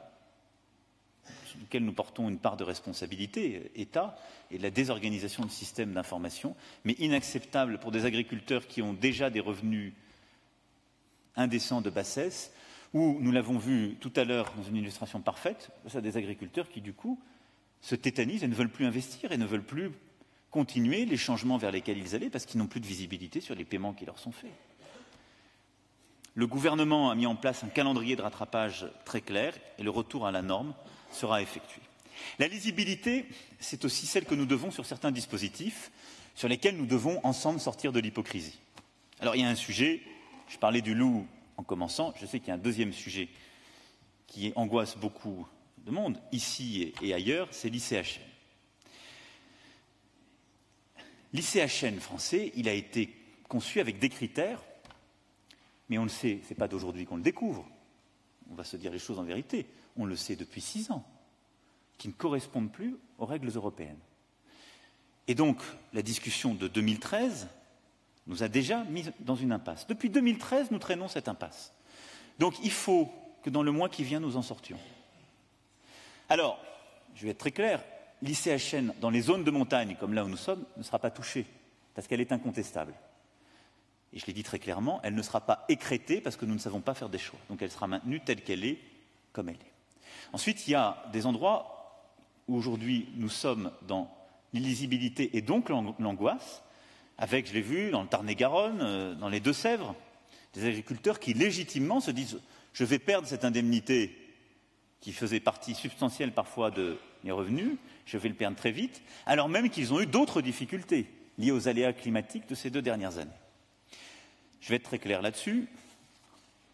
sur laquelle nous portons une part de responsabilité, État, et de la désorganisation du système d'information, mais inacceptable pour des agriculteurs qui ont déjà des revenus indécents de bassesse, ou, nous l'avons vu tout à l'heure dans une illustration parfaite, ça des agriculteurs qui, du coup, se tétanisent et ne veulent plus investir et ne veulent plus continuer les changements vers lesquels ils allaient parce qu'ils n'ont plus de visibilité sur les paiements qui leur sont faits. Le gouvernement a mis en place un calendrier de rattrapage très clair et le retour à la norme sera effectué. La lisibilité, c'est aussi celle que nous devons sur certains dispositifs sur lesquels nous devons ensemble sortir de l'hypocrisie. Alors il y a un sujet, je parlais du loup en commençant, je sais qu'il y a un deuxième sujet qui angoisse beaucoup de monde, ici et ailleurs, c'est l'ICHN. L'ICHN français, il a été conçu avec des critères, mais on le sait, ce n'est pas d'aujourd'hui qu'on le découvre, on va se dire les choses en vérité, on le sait depuis 6 ans, qui ne correspondent plus aux règles européennes. Et donc, la discussion de 2013 nous a déjà mis dans une impasse. Depuis 2013, nous traînons cette impasse. Donc, il faut que dans le mois qui vient, nous en sortions. Alors, je vais être très clair, l'ICHN, dans les zones de montagne, comme là où nous sommes, ne sera pas touchée, parce qu'elle est incontestable. Et je l'ai dit très clairement, elle ne sera pas écrêtée parce que nous ne savons pas faire des choix. Donc elle sera maintenue telle qu'elle est, comme elle est. Ensuite, il y a des endroits où aujourd'hui nous sommes dans l'illisibilité et donc l'angoisse, avec, je l'ai vu, dans le Tarn-et-Garonne, dans les Deux-Sèvres, des agriculteurs qui légitimement se disent « je vais perdre cette indemnité qui faisait partie substantielle parfois de mes revenus, je vais le perdre très vite », alors même qu'ils ont eu d'autres difficultés liées aux aléas climatiques de ces 2 dernières années. Je vais être très clair là-dessus.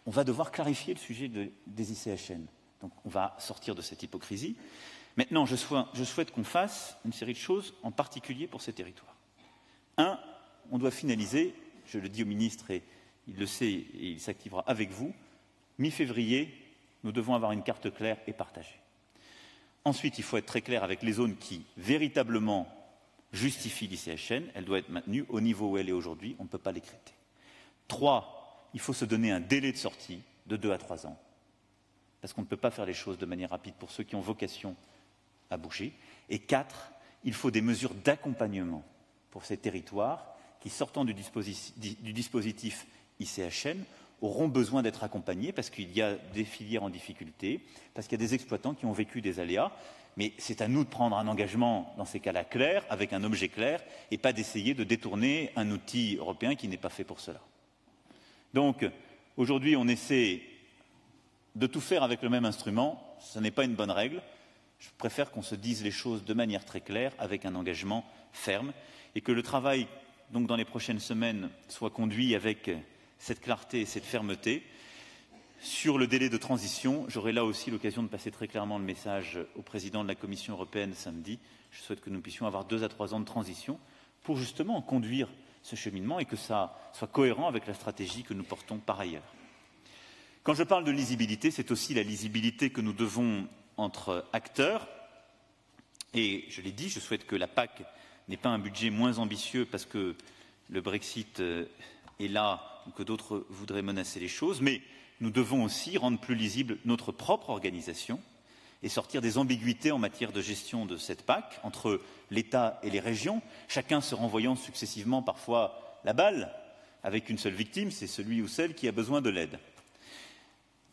On va devoir clarifier le sujet des ICHN. Donc on va sortir de cette hypocrisie. Maintenant, je souhaite qu'on fasse une série de choses, en particulier pour ces territoires. 1, on doit finaliser, je le dis au ministre et il le sait et il s'activera avec vous, mi-février, nous devons avoir une carte claire et partagée. Ensuite, il faut être très clair avec les zones qui véritablement justifient l'ICHN. Elle doit être maintenue au niveau où elle est aujourd'hui, on ne peut pas l'écrêter. 3, il faut se donner un délai de sortie de 2 à 3 ans, parce qu'on ne peut pas faire les choses de manière rapide pour ceux qui ont vocation à bouger. Et 4, il faut des mesures d'accompagnement pour ces territoires qui, sortant du dispositif ICHN, auront besoin d'être accompagnés parce qu'il y a des filières en difficulté, parce qu'il y a des exploitants qui ont vécu des aléas. Mais c'est à nous de prendre un engagement dans ces cas-là clair, avec un objet clair, et pas d'essayer de détourner un outil européen qui n'est pas fait pour cela. Donc, aujourd'hui, on essaie de tout faire avec le même instrument. Ce n'est pas une bonne règle. Je préfère qu'on se dise les choses de manière très claire, avec un engagement ferme, et que le travail, donc dans les prochaines semaines, soit conduit avec cette clarté et cette fermeté. Sur le délai de transition, j'aurai là aussi l'occasion de passer très clairement le message au président de la Commission européenne samedi. Je souhaite que nous puissions avoir 2 à 3 ans de transition pour justement conduire ce cheminement et que ça soit cohérent avec la stratégie que nous portons par ailleurs. Quand je parle de lisibilité, c'est aussi la lisibilité que nous devons entre acteurs. Et je l'ai dit, je souhaite que la PAC n'ait pas un budget moins ambitieux parce que le Brexit est là ou que d'autres voudraient menacer les choses, mais nous devons aussi rendre plus lisible notre propre organisation et sortir des ambiguïtés en matière de gestion de cette PAC entre l'État et les régions, chacun se renvoyant successivement parfois la balle, avec une seule victime, c'est celui ou celle qui a besoin de l'aide.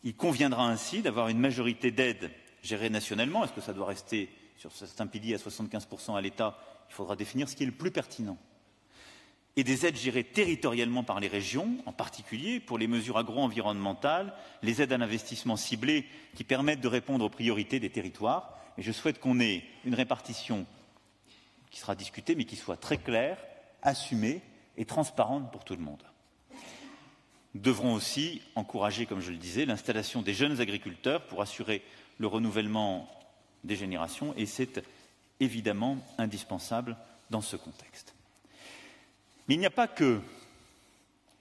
Il conviendra ainsi d'avoir une majorité d'aides gérées nationalement. Est-ce que ça doit rester sur certains piliers à 75% à l'État? Il faudra définir ce qui est le plus pertinent. Et des aides gérées territorialement par les régions, en particulier pour les mesures agro-environnementales, les aides à l'investissement ciblées qui permettent de répondre aux priorités des territoires. Et je souhaite qu'on ait une répartition qui sera discutée, mais qui soit très claire, assumée et transparente pour tout le monde. Nous devrons aussi encourager, comme je le disais, l'installation des jeunes agriculteurs pour assurer le renouvellement des générations, et c'est évidemment indispensable dans ce contexte. Mais il n'y a pas que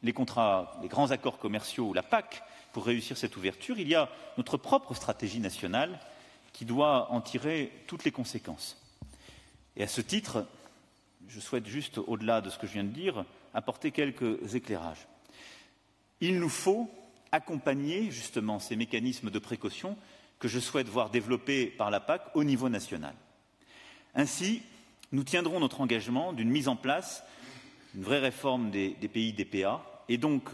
les contrats, les grands accords commerciaux ou la PAC pour réussir cette ouverture, il y a notre propre stratégie nationale qui doit en tirer toutes les conséquences. Et à ce titre, je souhaite juste, au-delà de ce que je viens de dire, apporter quelques éclairages. Il nous faut accompagner justement ces mécanismes de précaution que je souhaite voir développés par la PAC au niveau national. Ainsi, nous tiendrons notre engagement d'une mise en place d'une vraie réforme des pays DPA et donc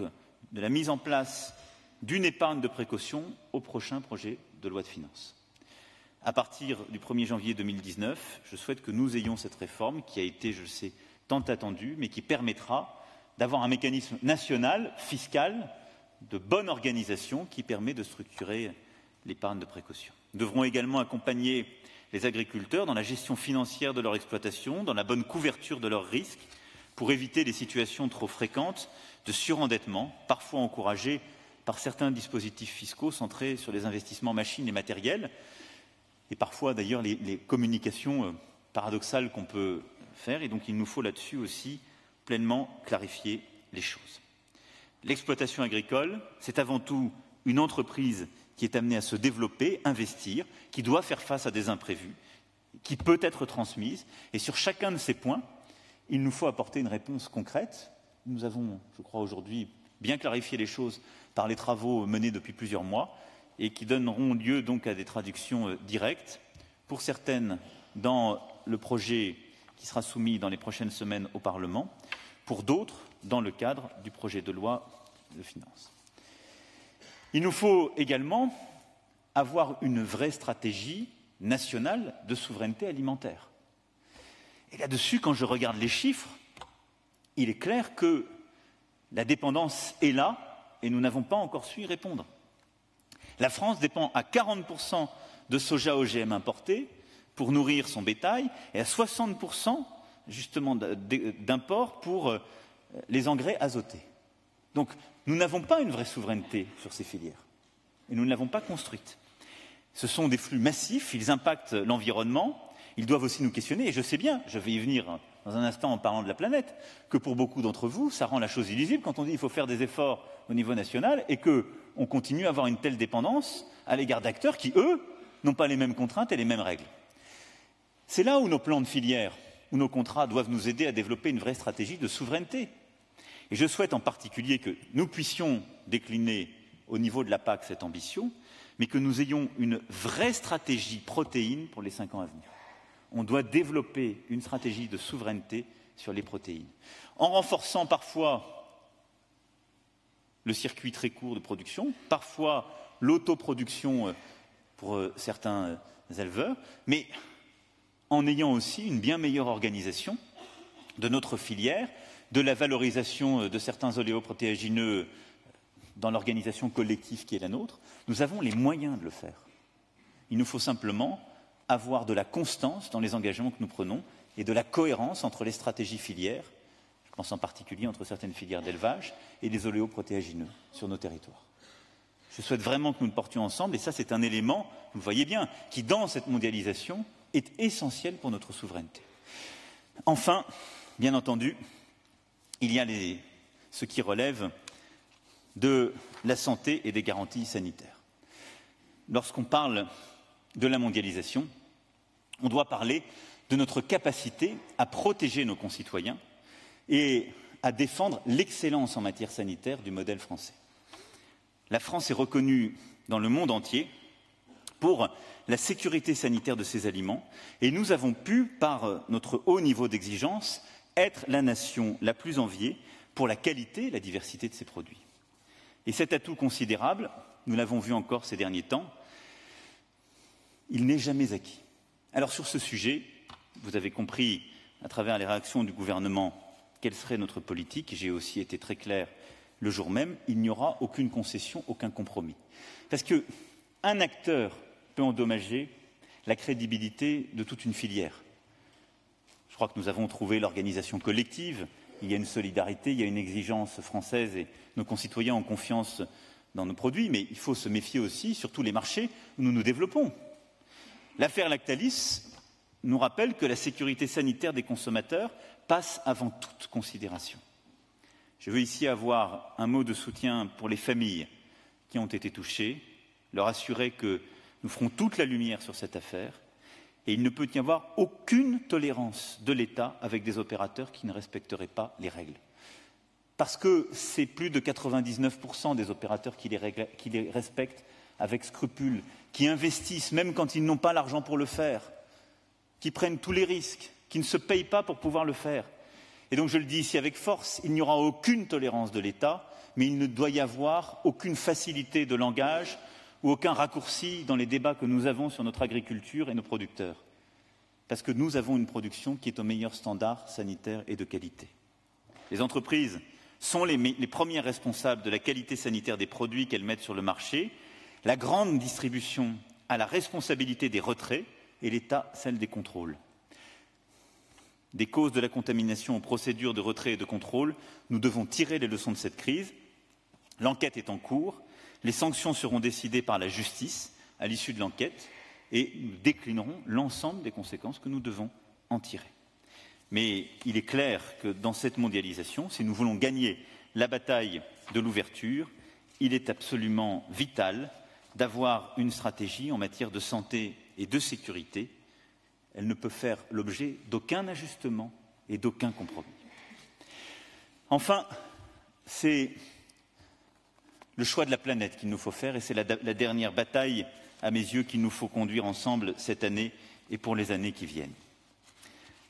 de la mise en place d'une épargne de précaution au prochain projet de loi de finances. À partir du 1er janvier 2019, je souhaite que nous ayons cette réforme qui a été, je le sais, tant attendue, mais qui permettra d'avoir un mécanisme national, fiscal, de bonne organisation qui permet de structurer l'épargne de précaution. Nous devrons également accompagner les agriculteurs dans la gestion financière de leur exploitation, dans la bonne couverture de leurs risques, pour éviter les situations trop fréquentes de surendettement, parfois encouragées par certains dispositifs fiscaux centrés sur les investissements machines et matériels, et parfois d'ailleurs les communications paradoxales qu'on peut faire, et donc il nous faut là-dessus aussi pleinement clarifier les choses. L'exploitation agricole, c'est avant tout une entreprise qui est amenée à se développer, investir, qui doit faire face à des imprévus, qui peut être transmise, et sur chacun de ces points, il nous faut apporter une réponse concrète. Nous avons, je crois, aujourd'hui bien clarifié les choses par les travaux menés depuis plusieurs mois et qui donneront lieu donc à des traductions directes, pour certaines dans le projet qui sera soumis dans les prochaines semaines au Parlement, pour d'autres dans le cadre du projet de loi de finances. Il nous faut également avoir une vraie stratégie nationale de souveraineté alimentaire. Et là-dessus, quand je regarde les chiffres, il est clair que la dépendance est là et nous n'avons pas encore su y répondre. La France dépend à 40% de soja OGM importé pour nourrir son bétail et à 60% justement d'import pour les engrais azotés. Donc nous n'avons pas une vraie souveraineté sur ces filières et nous ne l'avons pas construite. Ce sont des flux massifs, ils impactent l'environnement, ils doivent aussi nous questionner, et je sais bien, je vais y venir dans un instant en parlant de la planète, que pour beaucoup d'entre vous, ça rend la chose illisible quand on dit qu'il faut faire des efforts au niveau national et qu'on continue à avoir une telle dépendance à l'égard d'acteurs qui, eux, n'ont pas les mêmes contraintes et les mêmes règles. C'est là où nos plans de filière, où nos contrats doivent nous aider à développer une vraie stratégie de souveraineté. Et je souhaite en particulier que nous puissions décliner au niveau de la PAC cette ambition, mais que nous ayons une vraie stratégie protéines pour les 5 ans à venir. On doit développer une stratégie de souveraineté sur les protéines, en renforçant parfois le circuit très court de production, parfois l'autoproduction pour certains éleveurs, mais en ayant aussi une bien meilleure organisation de notre filière, de la valorisation de certains oléoprotéagineux dans l'organisation collective qui est la nôtre. Nous avons les moyens de le faire. Il nous faut simplement avoir de la constance dans les engagements que nous prenons et de la cohérence entre les stratégies filières, je pense en particulier entre certaines filières d'élevage et les oléoprotéagineux sur nos territoires. Je souhaite vraiment que nous le portions ensemble, et ça c'est un élément, vous le voyez bien, qui dans cette mondialisation est essentiel pour notre souveraineté. Enfin, bien entendu, il y a ce qui relève de la santé et des garanties sanitaires. Lorsqu'on parle de la mondialisation, on doit parler de notre capacité à protéger nos concitoyens et à défendre l'excellence en matière sanitaire du modèle français. La France est reconnue dans le monde entier pour la sécurité sanitaire de ses aliments et nous avons pu, par notre haut niveau d'exigence, être la nation la plus enviée pour la qualité et la diversité de ses produits. Et cet atout considérable, nous l'avons vu encore ces derniers temps, il n'est jamais acquis. Alors sur ce sujet, vous avez compris à travers les réactions du gouvernement quelle serait notre politique, et j'ai aussi été très clair le jour même, il n'y aura aucune concession, aucun compromis. Parce qu'un acteur peut endommager la crédibilité de toute une filière. Je crois que nous avons trouvé l'organisation collective il y a une solidarité, il y a une exigence française et nos concitoyens ont confiance dans nos produits, mais il faut se méfier aussi sur tous les marchés où nous nous développons. L'affaire Lactalis nous rappelle que la sécurité sanitaire des consommateurs passe avant toute considération. Je veux ici avoir un mot de soutien pour les familles qui ont été touchées, leur assurer que nous ferons toute la lumière sur cette affaire et il ne peut y avoir aucune tolérance de l'État avec des opérateurs qui ne respecteraient pas les règles. Parce que c'est plus de 99% des opérateurs qui les respectent avec scrupule, qui investissent même quand ils n'ont pas l'argent pour le faire, qui prennent tous les risques, qui ne se payent pas pour pouvoir le faire. Et donc je le dis ici avec force, il n'y aura aucune tolérance de l'État, mais il ne doit y avoir aucune facilité de langage ou aucun raccourci dans les débats que nous avons sur notre agriculture et nos producteurs. Parce que nous avons une production qui est aux meilleurs standards sanitaires et de qualité. Les entreprises sont les premiers responsables de la qualité sanitaire des produits qu'elles mettent sur le marché. La grande distribution a la responsabilité des retraits et l'État celle des contrôles. Des causes de la contamination aux procédures de retrait et de contrôle, nous devons tirer les leçons de cette crise. L'enquête est en cours, les sanctions seront décidées par la justice à l'issue de l'enquête et nous déclinerons l'ensemble des conséquences que nous devons en tirer. Mais il est clair que dans cette mondialisation, si nous voulons gagner la bataille de l'ouverture, il est absolument vital d'avoir une stratégie en matière de santé et de sécurité. Elle ne peut faire l'objet d'aucun ajustement et d'aucun compromis. Enfin, c'est le choix de la planète qu'il nous faut faire et c'est la dernière bataille, à mes yeux, qu'il nous faut conduire ensemble cette année et pour les années qui viennent.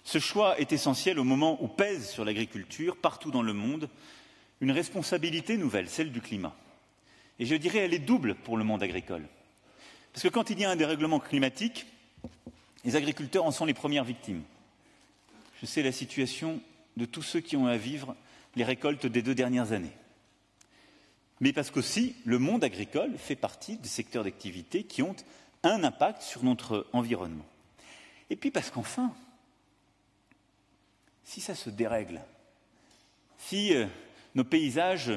Ce choix est essentiel au moment où pèse sur l'agriculture, partout dans le monde, une responsabilité nouvelle, celle du climat. Et je dirais elle est double pour le monde agricole. Parce que quand il y a un dérèglement climatique, les agriculteurs en sont les premières victimes. Je sais la situation de tous ceux qui ont à vivre les récoltes des 2 dernières années. Mais parce qu'aussi, le monde agricole fait partie des secteurs d'activité qui ont un impact sur notre environnement. Et puis parce qu'enfin, si ça se dérègle, si nos paysages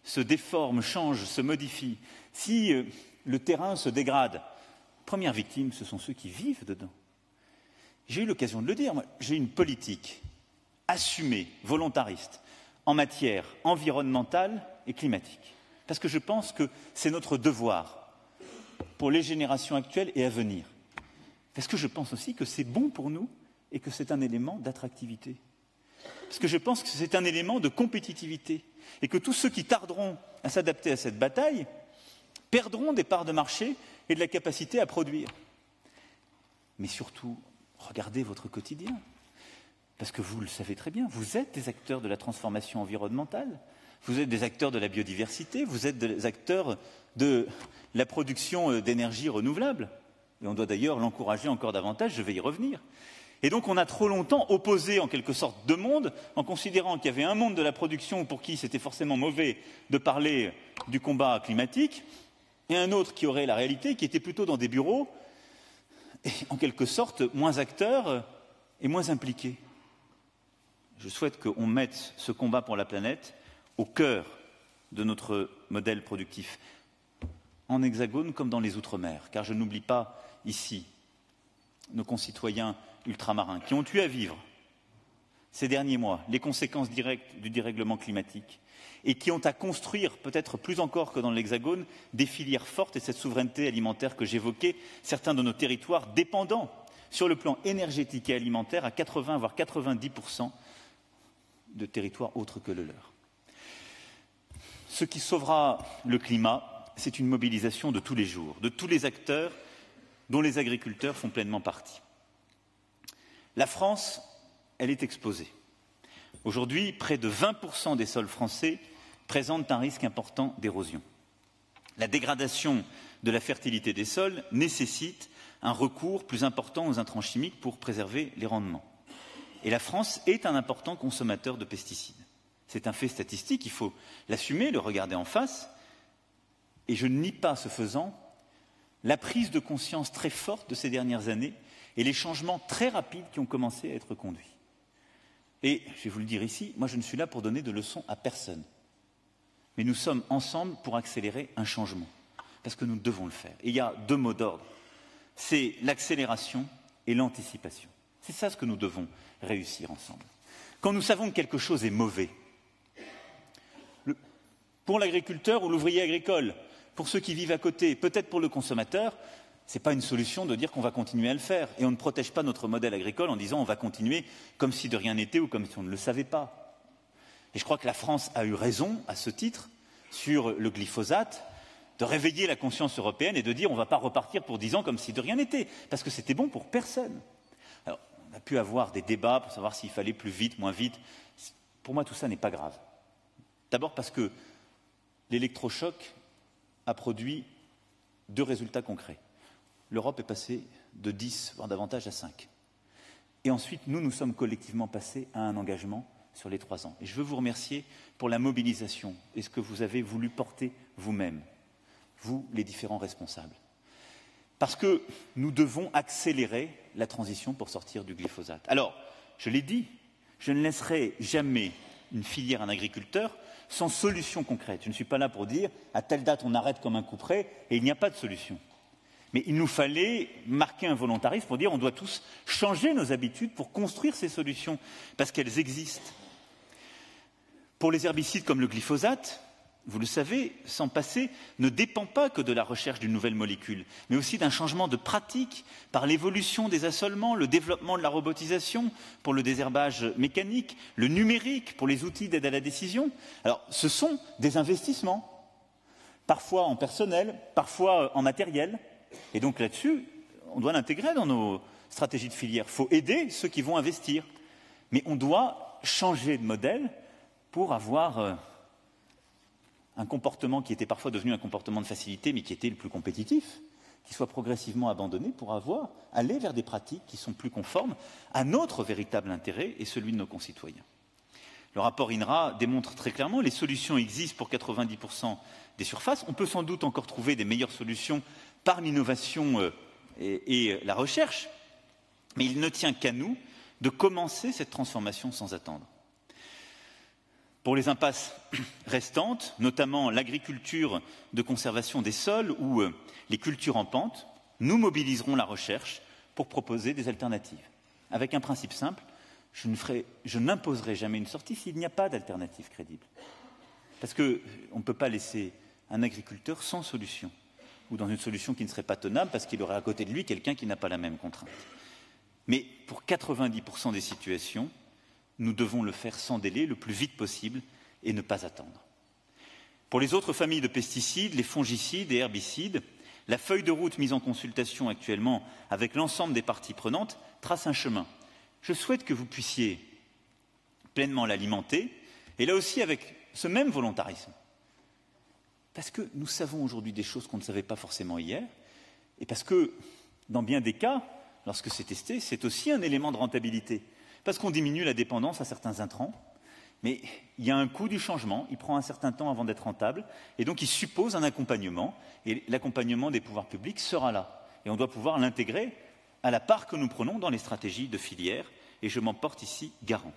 se déforment, changent, se modifient, si le terrain se dégrade, première victime, ce sont ceux qui vivent dedans. J'ai eu l'occasion de le dire, moi, j'ai une politique assumée, volontariste, en matière environnementale et climatique. Parce que je pense que c'est notre devoir pour les générations actuelles et à venir. Parce que je pense aussi que c'est bon pour nous et que c'est un élément d'attractivité. Parce que je pense que c'est un élément de compétitivité et que tous ceux qui tarderont à s'adapter à cette bataille perdront des parts de marché et de la capacité à produire. Mais surtout, regardez votre quotidien. Parce que vous le savez très bien, vous êtes des acteurs de la transformation environnementale, vous êtes des acteurs de la biodiversité, vous êtes des acteurs de la production d'énergie renouvelable. Et on doit d'ailleurs l'encourager encore davantage, je vais y revenir. Et donc on a trop longtemps opposé en quelque sorte deux mondes, en considérant qu'il y avait un monde de la production pour qui c'était forcément mauvais de parler du combat climatique, et un autre qui aurait la réalité, qui était plutôt dans des bureaux, et en quelque sorte moins acteurs et moins impliqués. Je souhaite qu'on mette ce combat pour la planète au cœur de notre modèle productif, en Hexagone comme dans les Outre-mer, car je n'oublie pas ici nos concitoyens ultramarins qui ont eu à vivre ces derniers mois les conséquences directes du dérèglement climatique et qui ont à construire, peut-être plus encore que dans l'Hexagone, des filières fortes et cette souveraineté alimentaire que j'évoquais, certains de nos territoires dépendants sur le plan énergétique et alimentaire à 80 voire 90% de territoires autres que le leur. Ce qui sauvera le climat, c'est une mobilisation de tous les jours, de tous les acteurs dont les agriculteurs font pleinement partie. La France, elle est exposée. Aujourd'hui, près de 20% des sols français présentent un risque important d'érosion. La dégradation de la fertilité des sols nécessite un recours plus important aux intrants chimiques pour préserver les rendements. Et la France est un important consommateur de pesticides. C'est un fait statistique, il faut l'assumer, le regarder en face. Et je ne nie pas, ce faisant, la prise de conscience très forte de ces dernières années et les changements très rapides qui ont commencé à être conduits. Et je vais vous le dire ici, moi je ne suis là pour donner de leçons à personne. Mais nous sommes ensemble pour accélérer un changement, parce que nous devons le faire. Et il y a 2 mots d'ordre, c'est l'accélération et l'anticipation. C'est ça ce que nous devons réussir ensemble. Quand nous savons que quelque chose est mauvais, pour l'agriculteur ou l'ouvrier agricole, pour ceux qui vivent à côté, peut-être pour le consommateur, ce n'est pas une solution de dire qu'on va continuer à le faire. Et on ne protège pas notre modèle agricole en disant on va continuer comme si de rien n'était ou comme si on ne le savait pas. Et je crois que la France a eu raison, à ce titre, sur le glyphosate, de réveiller la conscience européenne et de dire on ne va pas repartir pour 10 ans comme si de rien n'était, parce que c'était bon pour personne. Alors, on a pu avoir des débats pour savoir s'il fallait plus vite, moins vite. Pour moi, tout ça n'est pas grave. D'abord parce que l'électrochoc a produit 2 résultats concrets. L'Europe est passée de 10, voire davantage, à 5. Et ensuite, nous sommes collectivement passés à un engagement sur les 3 ans. Et je veux vous remercier pour la mobilisation et ce que vous avez voulu porter vous-même, vous, les différents responsables. Parce que nous devons accélérer la transition pour sortir du glyphosate. Alors, je l'ai dit, je ne laisserai jamais une filière, un agriculteur, sans solution concrète. Je ne suis pas là pour dire à telle date on arrête comme un couperet et il n'y a pas de solution. Mais il nous fallait marquer un volontarisme pour dire on doit tous changer nos habitudes pour construire ces solutions, parce qu'elles existent. Pour les herbicides comme le glyphosate, vous le savez, s'en passer ne dépend pas que de la recherche d'une nouvelle molécule, mais aussi d'un changement de pratique par l'évolution des assolements, le développement de la robotisation pour le désherbage mécanique, le numérique pour les outils d'aide à la décision. Alors, ce sont des investissements, parfois en personnel, parfois en matériel. Et donc là-dessus, on doit l'intégrer dans nos stratégies de filière. Il faut aider ceux qui vont investir. Mais on doit changer de modèle pour avoir un comportement qui était parfois devenu un comportement de facilité, mais qui était le plus compétitif, qui soit progressivement abandonné pour aller vers des pratiques qui sont plus conformes à notre véritable intérêt et celui de nos concitoyens. Le rapport INRA démontre très clairement que les solutions existent pour 90% des surfaces. On peut sans doute encore trouver des meilleures solutions par l'innovation et la recherche, mais il ne tient qu'à nous de commencer cette transformation sans attendre. Pour les impasses restantes, notamment l'agriculture de conservation des sols ou les cultures en pente, nous mobiliserons la recherche pour proposer des alternatives. Avec un principe simple, je n'imposerai jamais une sortie s'il n'y a pas d'alternative crédible. Parce qu'on ne peut pas laisser un agriculteur sans solution, ou dans une solution qui ne serait pas tenable parce qu'il aurait à côté de lui quelqu'un qui n'a pas la même contrainte. Mais pour 90% des situations, nous devons le faire sans délai, le plus vite possible, et ne pas attendre. Pour les autres familles de pesticides, les fongicides et herbicides, la feuille de route mise en consultation actuellement avec l'ensemble des parties prenantes trace un chemin. Je souhaite que vous puissiez pleinement l'alimenter, et là aussi avec ce même volontarisme. Parce que nous savons aujourd'hui des choses qu'on ne savait pas forcément hier, et parce que, dans bien des cas, lorsque c'est testé, c'est aussi un élément de rentabilité. Parce qu'on diminue la dépendance à certains intrants, mais il y a un coût du changement, il prend un certain temps avant d'être rentable, et donc il suppose un accompagnement, et l'accompagnement des pouvoirs publics sera là. Et on doit pouvoir l'intégrer à la part que nous prenons dans les stratégies de filière, et je m'en porte ici garant.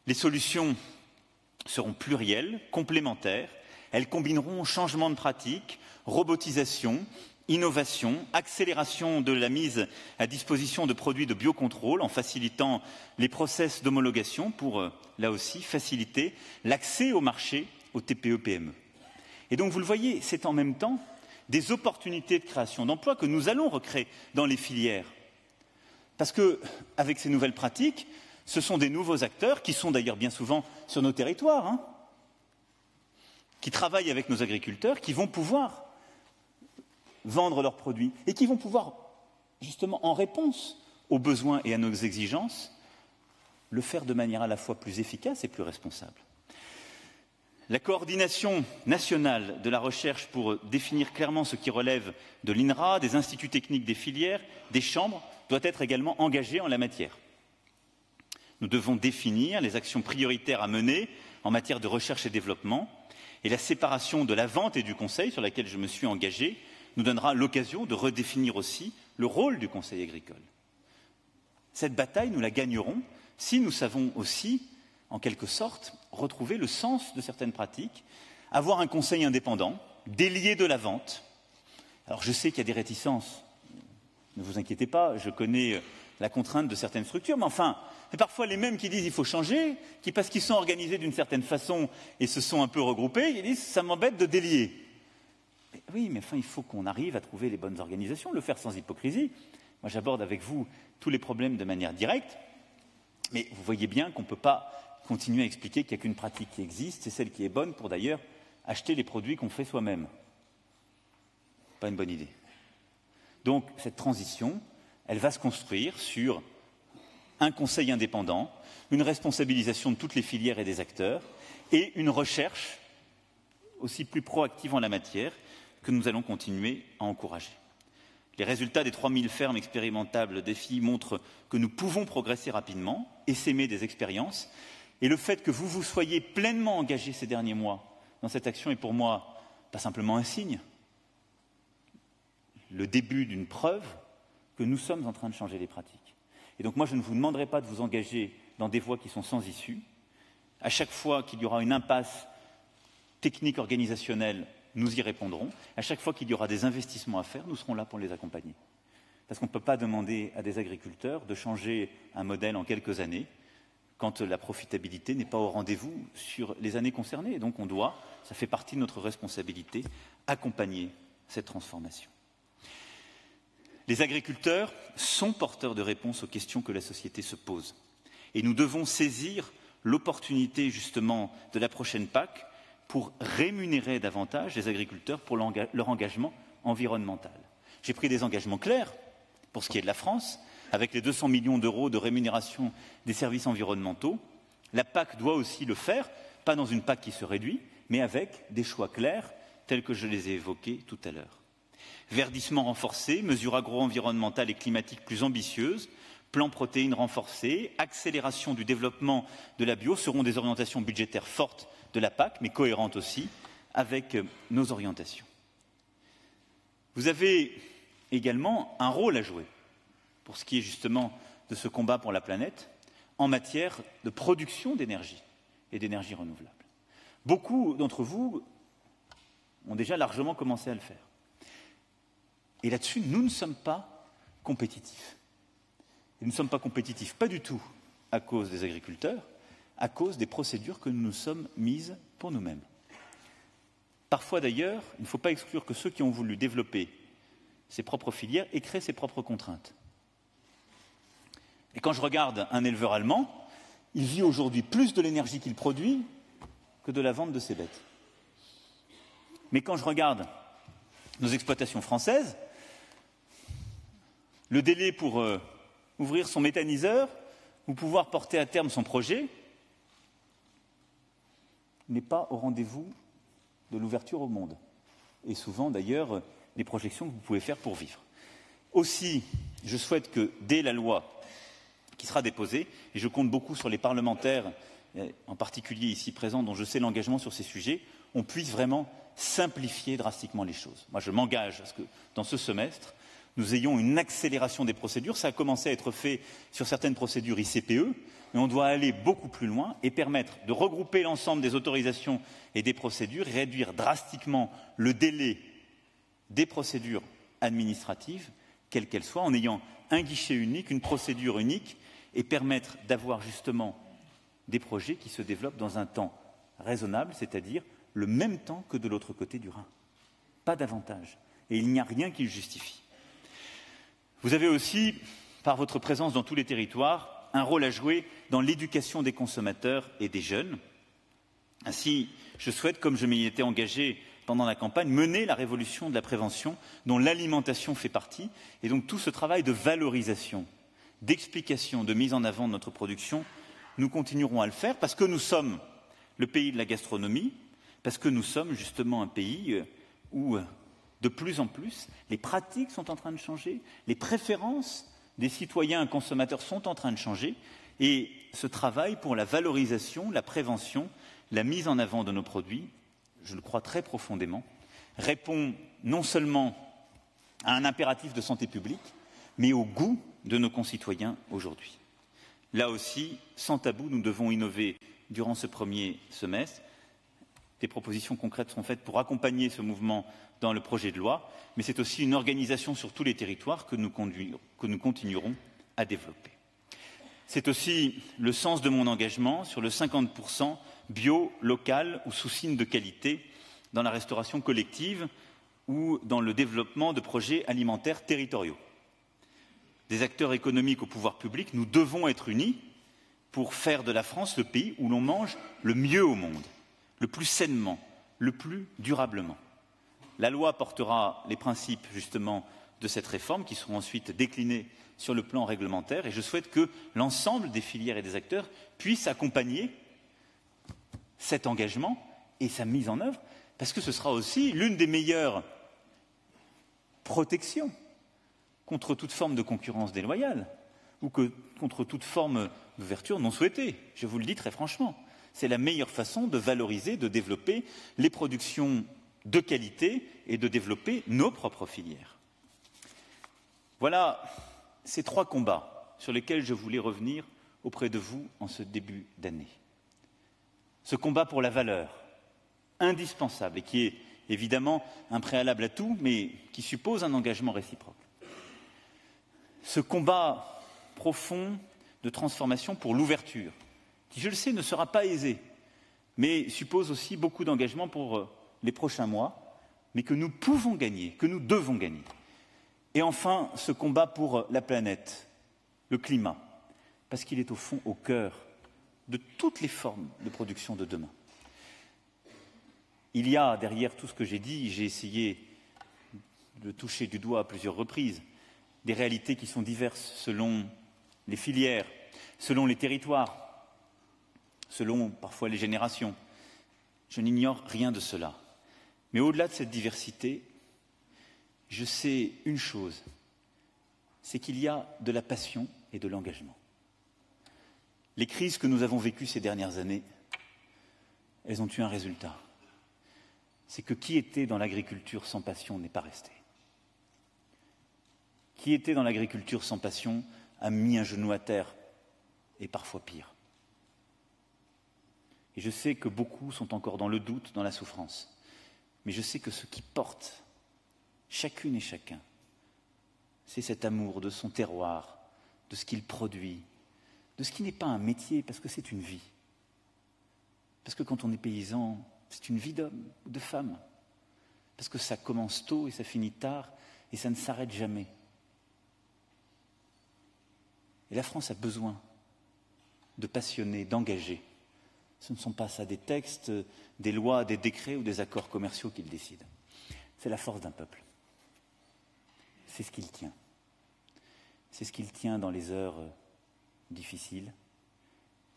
Les solutions seront plurielles, complémentaires, elles combineront changement de pratique, robotisation, innovation, accélération de la mise à disposition de produits de biocontrôle en facilitant les process d'homologation pour, là aussi, faciliter l'accès au marché aux TPE-PME. Et donc, vous le voyez, c'est en même temps des opportunités de création d'emplois que nous allons recréer dans les filières. Parce qu'avec ces nouvelles pratiques, ce sont des nouveaux acteurs qui sont d'ailleurs bien souvent sur nos territoires, qui travaillent avec nos agriculteurs, qui vont pouvoir vendre leurs produits et qui vont pouvoir, justement, en réponse aux besoins et à nos exigences, le faire de manière à la fois plus efficace et plus responsable. La coordination nationale de la recherche pour définir clairement ce qui relève de l'INRA, des instituts techniques des filières, des chambres, doit être également engagée en la matière. Nous devons définir les actions prioritaires à mener en matière de recherche et développement, et la séparation de la vente et du conseil, sur laquelle je me suis engagé, nous donnera l'occasion de redéfinir aussi le rôle du Conseil agricole. Cette bataille, nous la gagnerons si nous savons aussi, en quelque sorte, retrouver le sens de certaines pratiques, avoir un conseil indépendant, délié de la vente. Alors je sais qu'il y a des réticences, ne vous inquiétez pas, je connais la contrainte de certaines structures, mais enfin, c'est parfois les mêmes qui disent il faut changer, qui parce qu'ils sont organisés d'une certaine façon et se sont un peu regroupés, ils disent ça m'embête de délier. Mais oui, mais enfin, il faut qu'on arrive à trouver les bonnes organisations, le faire sans hypocrisie. Moi, j'aborde avec vous tous les problèmes de manière directe, mais vous voyez bien qu'on ne peut pas continuer à expliquer qu'il n'y a qu'une pratique qui existe, c'est celle qui est bonne pour d'ailleurs acheter les produits qu'on fait soi-même. Pas une bonne idée. Donc, cette transition, elle va se construire sur un conseil indépendant, une responsabilisation de toutes les filières et des acteurs, et une recherche aussi plus proactive en la matière que nous allons continuer à encourager. Les résultats des 3000 fermes expérimentables défis montrent que nous pouvons progresser rapidement, essaimer des expériences, et le fait que vous vous soyez pleinement engagés ces derniers mois dans cette action est pour moi pas simplement un signe, le début d'une preuve que nous sommes en train de changer les pratiques. Et donc moi, je ne vous demanderai pas de vous engager dans des voies qui sont sans issue. À chaque fois qu'il y aura une impasse technique organisationnelle, nous y répondrons. À chaque fois qu'il y aura des investissements à faire, nous serons là pour les accompagner. Parce qu'on ne peut pas demander à des agriculteurs de changer un modèle en quelques années quand la profitabilité n'est pas au rendez-vous sur les années concernées. Et donc on doit, ça fait partie de notre responsabilité, accompagner cette transformation. Les agriculteurs sont porteurs de réponses aux questions que la société se pose. Et nous devons saisir l'opportunité justement de la prochaine PAC pour rémunérer davantage les agriculteurs pour leur engagement environnemental. J'ai pris des engagements clairs pour ce qui est de la France, avec les 200 millions d'euros de rémunération des services environnementaux. La PAC doit aussi le faire, pas dans une PAC qui se réduit, mais avec des choix clairs, tels que je les ai évoqués tout à l'heure. Verdissement renforcé, mesures agro-environnementales et climatiques plus ambitieuses, plan protéines renforcé, accélération du développement de la bio seront des orientations budgétaires fortes de la PAC, mais cohérentes aussi avec nos orientations. Vous avez également un rôle à jouer pour ce qui est justement de ce combat pour la planète en matière de production d'énergie et d'énergie renouvelable. Beaucoup d'entre vous ont déjà largement commencé à le faire. Et là-dessus, nous ne sommes pas compétitifs. Et nous ne sommes pas compétitifs, pas du tout à cause des agriculteurs, à cause des procédures que nous nous sommes mises pour nous-mêmes. Parfois d'ailleurs, il ne faut pas exclure que ceux qui ont voulu développer ses propres filières aient créé ses propres contraintes. Et quand je regarde un éleveur allemand, il vit aujourd'hui plus de l'énergie qu'il produit que de la vente de ses bêtes. Mais quand je regarde nos exploitations françaises, le délai pour ouvrir son méthaniseur ou pouvoir porter à terme son projet n'est pas au rendez-vous de l'ouverture au monde. Et souvent, d'ailleurs, les projections que vous pouvez faire pour vivre. Aussi, je souhaite que, dès la loi qui sera déposée, et je compte beaucoup sur les parlementaires, en particulier ici présents, dont je sais l'engagement sur ces sujets, on puisse vraiment simplifier drastiquement les choses. Moi, je m'engage à ce que, dans ce semestre, nous ayons une accélération des procédures. Ça a commencé à être fait sur certaines procédures ICPE, mais on doit aller beaucoup plus loin et permettre de regrouper l'ensemble des autorisations et des procédures et réduire drastiquement le délai des procédures administratives, quelles qu'elles soient, en ayant un guichet unique, une procédure unique, et permettre d'avoir justement des projets qui se développent dans un temps raisonnable, c'est-à-dire le même temps que de l'autre côté du Rhin. Pas davantage. Et il n'y a rien qui le justifie. Vous avez aussi, par votre présence dans tous les territoires, un rôle à jouer dans l'éducation des consommateurs et des jeunes. Ainsi, je souhaite, comme je m'y étais engagé pendant la campagne, mener la révolution de la prévention dont l'alimentation fait partie. Et donc tout ce travail de valorisation, d'explication, de mise en avant de notre production, nous continuerons à le faire parce que nous sommes le pays de la gastronomie, parce que nous sommes justement un pays où de plus en plus les pratiques sont en train de changer, les préférences des citoyens et consommateurs sont en train de changer et ce travail pour la valorisation, la prévention, la mise en avant de nos produits, je le crois très profondément, répond non seulement à un impératif de santé publique, mais au goût de nos concitoyens aujourd'hui. Là aussi, sans tabou, nous devons innover durant ce premier semestre. Des propositions concrètes sont faites pour accompagner ce mouvement dans le projet de loi, mais c'est aussi une organisation sur tous les territoires que nous continuerons à développer. C'est aussi le sens de mon engagement sur le 50% bio, local ou sous signe de qualité dans la restauration collective ou dans le développement de projets alimentaires territoriaux. Des acteurs économiques au pouvoir public, nous devons être unis pour faire de la France le pays où l'on mange le mieux au monde, le plus sainement, le plus durablement. La loi portera les principes justement de cette réforme qui seront ensuite déclinés sur le plan réglementaire et je souhaite que l'ensemble des filières et des acteurs puissent accompagner cet engagement et sa mise en œuvre parce que ce sera aussi l'une des meilleures protections contre toute forme de concurrence déloyale ou contre toute forme d'ouverture non souhaitée. Je vous le dis très franchement, c'est la meilleure façon de valoriser, de développer les productions de qualité et de développer nos propres filières. Voilà ces 3 combats sur lesquels je voulais revenir auprès de vous en ce début d'année. Ce combat pour la valeur, indispensable et qui est évidemment un préalable à tout, mais qui suppose un engagement réciproque. Ce combat profond de transformation pour l'ouverture, qui, je le sais, ne sera pas aisé, mais suppose aussi beaucoup d'engagement pour les prochains mois, mais que nous pouvons gagner, que nous devons gagner. Et enfin, ce combat pour la planète, le climat, parce qu'il est au fond au cœur de toutes les formes de production de demain. Il y a derrière tout ce que j'ai dit, j'ai essayé de toucher du doigt à plusieurs reprises, des réalités qui sont diverses selon les filières, selon les territoires, selon parfois les générations. Je n'ignore rien de cela. Mais au-delà de cette diversité, je sais une chose, c'est qu'il y a de la passion et de l'engagement. Les crises que nous avons vécues ces dernières années, elles ont eu un résultat. C'est que qui était dans l'agriculture sans passion n'est pas resté. Qui était dans l'agriculture sans passion a mis un genou à terre, et parfois pire. Et je sais que beaucoup sont encore dans le doute, dans la souffrance. Mais je sais que ce qui porte chacune et chacun, c'est cet amour de son terroir, de ce qu'il produit, de ce qui n'est pas un métier, parce que c'est une vie. Parce que quand on est paysan, c'est une vie d'homme ou de femme. Parce que ça commence tôt et ça finit tard, et ça ne s'arrête jamais. Et la France a besoin de passionnés, d'engagés. Ce ne sont pas ça des textes, des lois, des décrets ou des accords commerciaux qu'ils décident. C'est la force d'un peuple. C'est ce qu'il tient. C'est ce qu'il tient dans les heures difficiles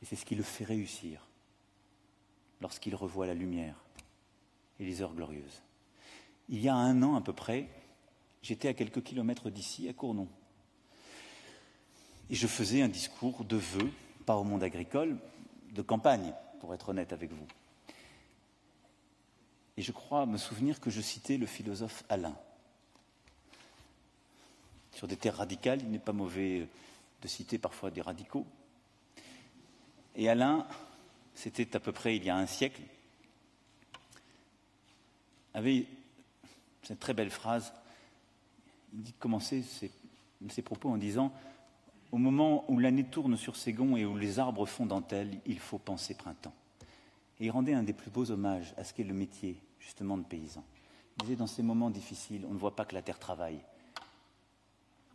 et c'est ce qui le fait réussir lorsqu'il revoit la lumière et les heures glorieuses. Il y a 1 an à peu près, j'étais à quelques kilomètres d'ici, à Cournon. Et je faisais un discours de vœux, pas au monde agricole, de campagne, pour être honnête avec vous. Et je crois me souvenir que je citais le philosophe Alain. Sur des terres radicales, il n'est pas mauvais de citer parfois des radicaux. Et Alain, c'était à peu près il y a 1 siècle, avait cette très belle phrase. Il dit commencer ses propos en disant « Au moment où l'année tourne sur ses gonds et où les arbres font dentelle, il faut penser printemps. » Et il rendait un des plus beaux hommages à ce qu'est le métier, justement, de paysan. Il disait « Dans ces moments difficiles, on ne voit pas que la terre travaille,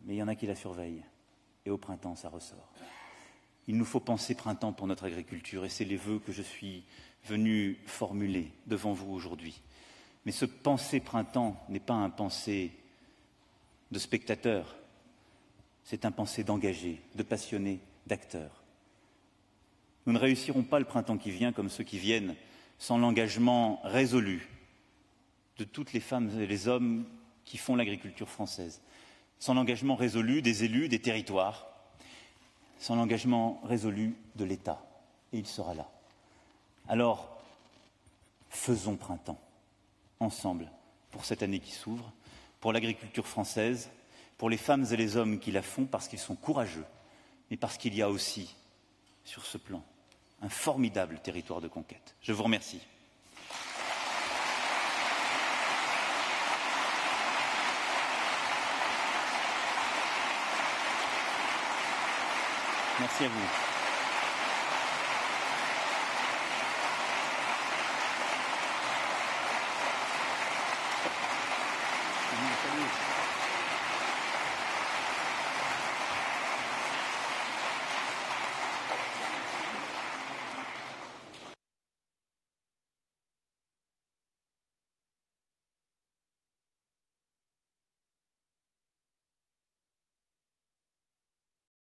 mais il y en a qui la surveillent. Et au printemps, ça ressort. Il nous faut penser printemps pour notre agriculture, et c'est les vœux que je suis venu formuler devant vous aujourd'hui. Mais ce penser printemps n'est pas un penser de spectateur, c'est un penser d'engagé, de passionné, d'acteur. Nous ne réussirons pas le printemps qui vient comme ceux qui viennent sans l'engagement résolu de toutes les femmes et les hommes qui font l'agriculture française, sans l'engagement résolu des élus, des territoires, sans l'engagement résolu de l'État. Et il sera là. Alors, faisons printemps, ensemble, pour cette année qui s'ouvre, pour l'agriculture française, pour les femmes et les hommes qui la font parce qu'ils sont courageux, mais parce qu'il y a aussi sur ce plan. Un formidable territoire de conquête. Je vous remercie. Merci à vous. Salut.